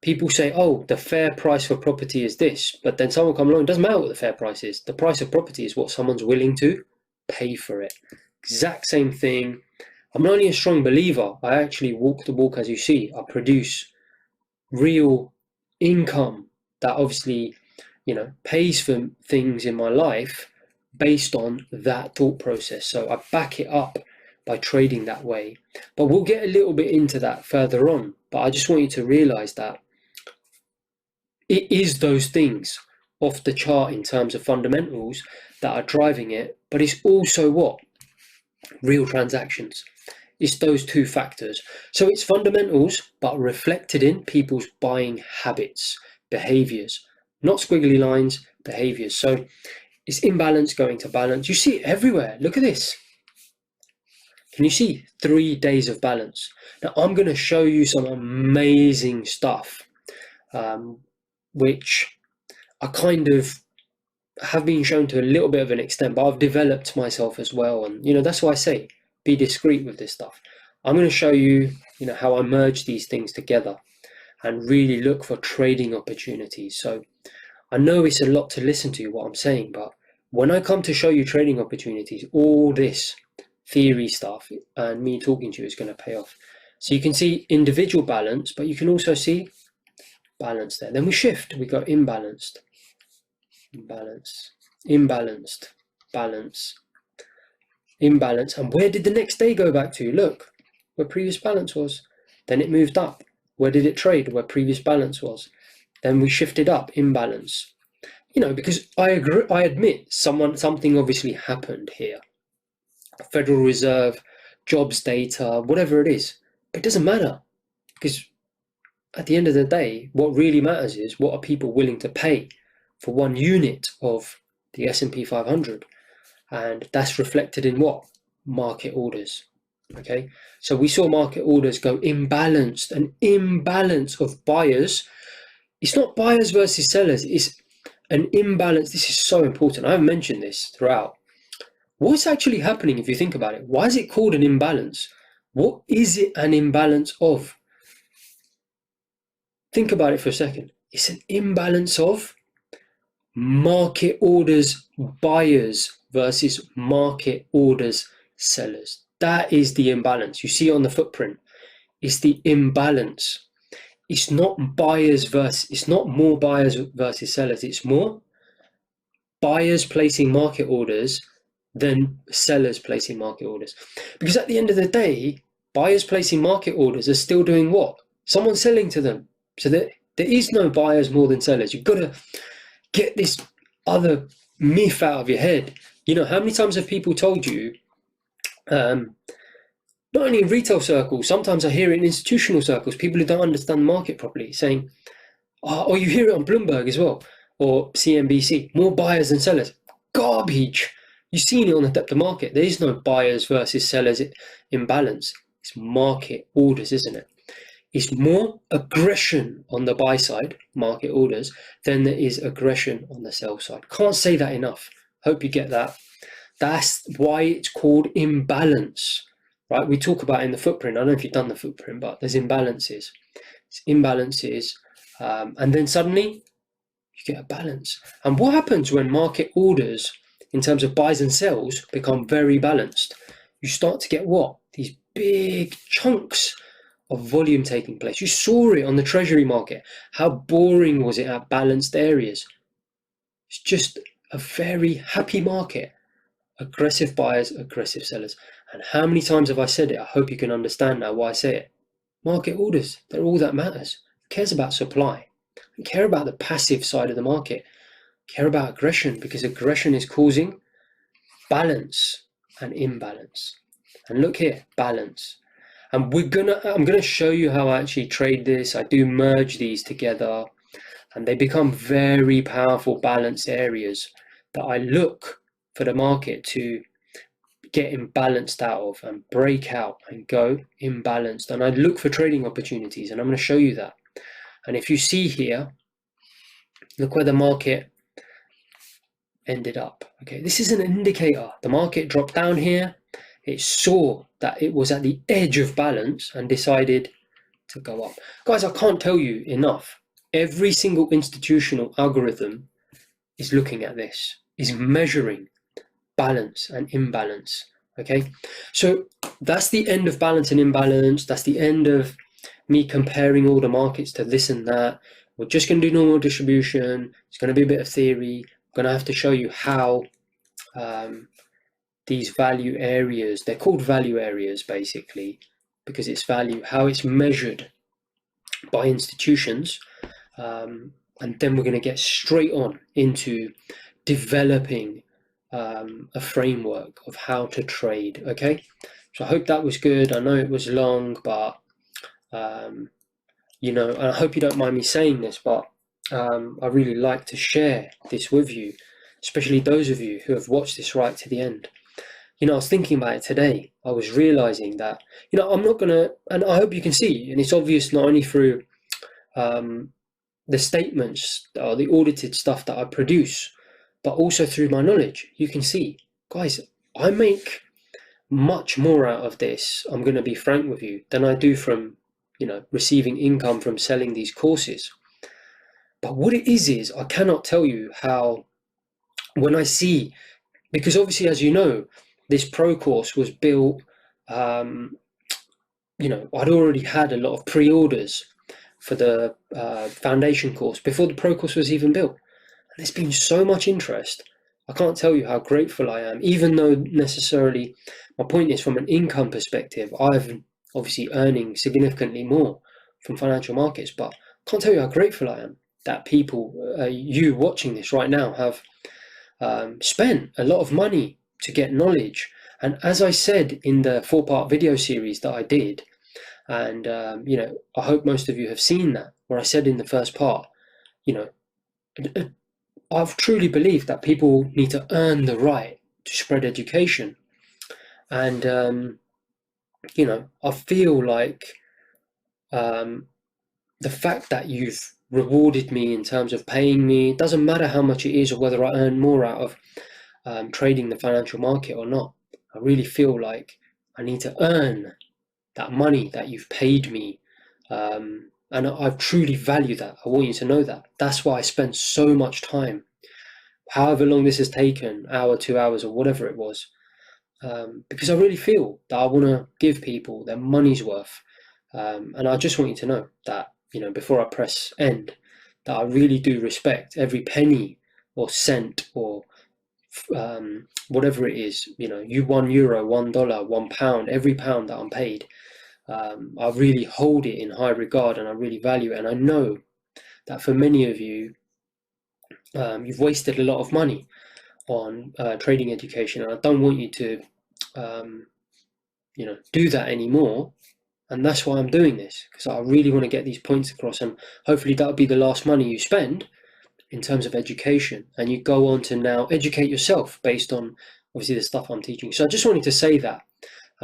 People say, oh, the fair price for property is this, but then someone comes along, it doesn't matter what the fair price is. The price of property is what someone's willing to pay for it. Exact same thing. I'm not only a strong believer, I actually walk the walk, as you see. I produce real income that obviously pays for things in my life based on that thought process. So I back it up by trading that way. But we'll get a little bit into that further on. But I just want you to realize that it is those things off the chart in terms of fundamentals that are driving it, but it's also what? Real transactions. It's those two factors. So it's fundamentals, but reflected in people's buying habits, behaviors, not squiggly lines, behaviors. So it's imbalance going to balance. You see it everywhere. Look at this. Can you see 3 days of balance? Now I'm going to show you some amazing stuff, which I kind of have been shown to a little bit of an extent, but I've developed myself as well. And, that's why I say, be discreet with this stuff. I'm going to show you, how I merge these things together and really look for trading opportunities. So I know it's a lot to listen to what I'm saying, but when I come to show you trading opportunities, all this theory stuff and me talking to you is going to pay off. So you can see individual balance, but you can also see balance there. Then we shift, we go imbalanced, imbalance, imbalanced, balance, imbalance. And where did the next day go back to? Look, where previous balance was. Then it moved up. Where did it trade? Where previous balance was. Then we shifted up, imbalance. Because I admit something obviously happened here. Federal Reserve, jobs data, whatever it is. But it doesn't matter, because at the end of the day, what really matters is what are people willing to pay for 1 unit of the S&P 500, and that's reflected in what? Market orders. Okay, so we saw market orders go imbalanced, an imbalance of buyers. It's not buyers versus sellers, it's an imbalance. This is so important. I've mentioned this throughout. What's actually happening if you think about it? Why is it called an imbalance? What is it an imbalance of? Think about it for a second. It's an imbalance of market orders buyers versus market orders sellers. That is the imbalance. You see on the footprint, it's the imbalance. It's not it's not more buyers versus sellers. It's more buyers placing market orders than sellers placing market orders. Because at the end of the day, buyers placing market orders are still doing what? Someone's selling to them. So there is no buyers more than sellers. You've got to get this other myth out of your head. How many times have people told you, not only in retail circles, sometimes I hear it in institutional circles, people who don't understand the market properly saying, or you hear it on Bloomberg as well, or CNBC, more buyers than sellers. Garbage. You've seen it on the depth of market. There is no buyers versus sellers imbalance. It's market orders, isn't it? It's more aggression on the buy side, market orders, than there is aggression on the sell side. Can't say that enough. Hope you get that. That's why it's called imbalance, right? We talk about in the footprint. I don't know if you've done the footprint, but there's imbalances. It's imbalances, and then suddenly you get a balance. And what happens when market orders, in terms of buys and sells, become very balanced? You start to get what? These big chunks of volume taking place. You saw it on the treasury market. How boring was it at balanced areas? It's just a very happy market. Aggressive buyers, aggressive sellers. And how many times have I said it? I hope you can understand now why I say it. Market orders, they're all that matters. Who cares about supply? Who care about the passive side of the market? Care about aggression, because aggression is causing balance and imbalance. And look here, balance. And I'm gonna show you how I actually trade this. I do merge these together, and they become very powerful balance areas that I look for the market to get imbalanced out of and break out and go imbalanced. And I look for trading opportunities, and I'm going to show you that. And if you see here, look where the market ended up. Okay, this is an indicator. The market dropped down here. It saw that it was at the edge of balance and decided to go up. Guys, I can't tell you enough. Every single institutional algorithm is looking at this, is measuring balance and imbalance. Okay, so that's the end of balance and imbalance. That's the end of me comparing all the markets to this and that. we're just going to do normal distribution. It's going to be a bit of theory. I'm going to have to show you how these value areas, they're called value areas basically, because it's value, how it's measured by institutions. And then we're going to get straight on into developing a framework of how to trade. Okay, so I hope that was good. I know it was long, but you know, and I hope you don't mind me saying this, but I really like to share this with you, especially those of you who have watched this right to the end. You know, I was thinking about it today. I was realizing that, you know, I'm not gonna, and I hope you can see, and it's obvious not only through the statements or the audited stuff that I produce, but also through my knowledge. You can see, guys, I make much more out of this, I'm going to be frank with you, than I do from, you know, receiving income from selling these courses. But what it is I cannot tell you how, when I see, because obviously, as you know, this pro course was built, you know, I'd already had a lot of pre-orders for the foundation course before the pro course was even built. And there's been so much interest. I can't tell you how grateful I am, even though necessarily, my point is, from an income perspective, I've obviously earning significantly more from financial markets, but I can't tell you how grateful I am that people, you watching this right now, have spent a lot of money to get knowledge. And as I said in the 4-part video series that I did, and you know, I hope most of you have seen that, where I said in the first part, you know, I've truly believed that people need to earn the right to spread education. And you know, I feel like the fact that you've rewarded me in terms of paying me, it doesn't matter how much it is or whether I earn more out of trading the financial market or not. I really feel like I need to earn that money that you've paid me, and I truly value that. I want you to know that. That's why I spent so much time, however long this has taken, hour, 2 hours, or whatever it was, because I really feel that I want to give people their money's worth. And I just want you to know that, you know, before I press end, that I really do respect every penny or cent or whatever it is. You know, you €1, $1, £1, every pound that I'm paid, I really hold it in high regard, and I really value it. And I know that for many of you, you've wasted a lot of money on trading education, and I don't want you to, you know, do that anymore. And that's why I'm doing this, because I really want to get these points across, and hopefully that'll be the last money you spend in terms of education, and you go on to now educate yourself based on obviously the stuff I'm teaching. So I just wanted to say that,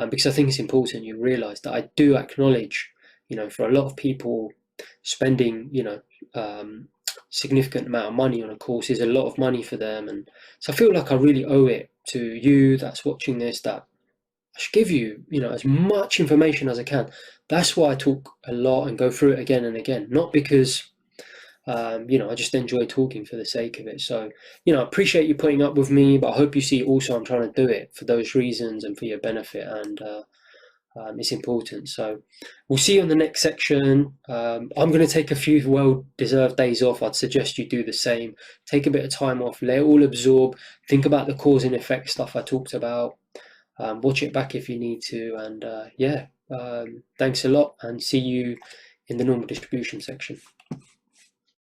because I think it's important you realize that I do acknowledge, you know, for a lot of people, spending, you know, significant amount of money on a course is a lot of money for them. And so I feel like I really owe it to you that's watching this, that I should give you, you know, as much information as I can. That's why I talk a lot and go through it again and again, not because you know, I just enjoy talking for the sake of it. So, you know, I appreciate you putting up with me, but I hope you see also I'm trying to do it for those reasons and for your benefit, and it's important. So we'll see you on the next section. I'm going to take a few well-deserved days off. I'd suggest you do the same. Take a bit of time off, let it all absorb, think about the cause and effect stuff I talked about, watch it back if you need to, and yeah, thanks a lot, and see you in the normal distribution section.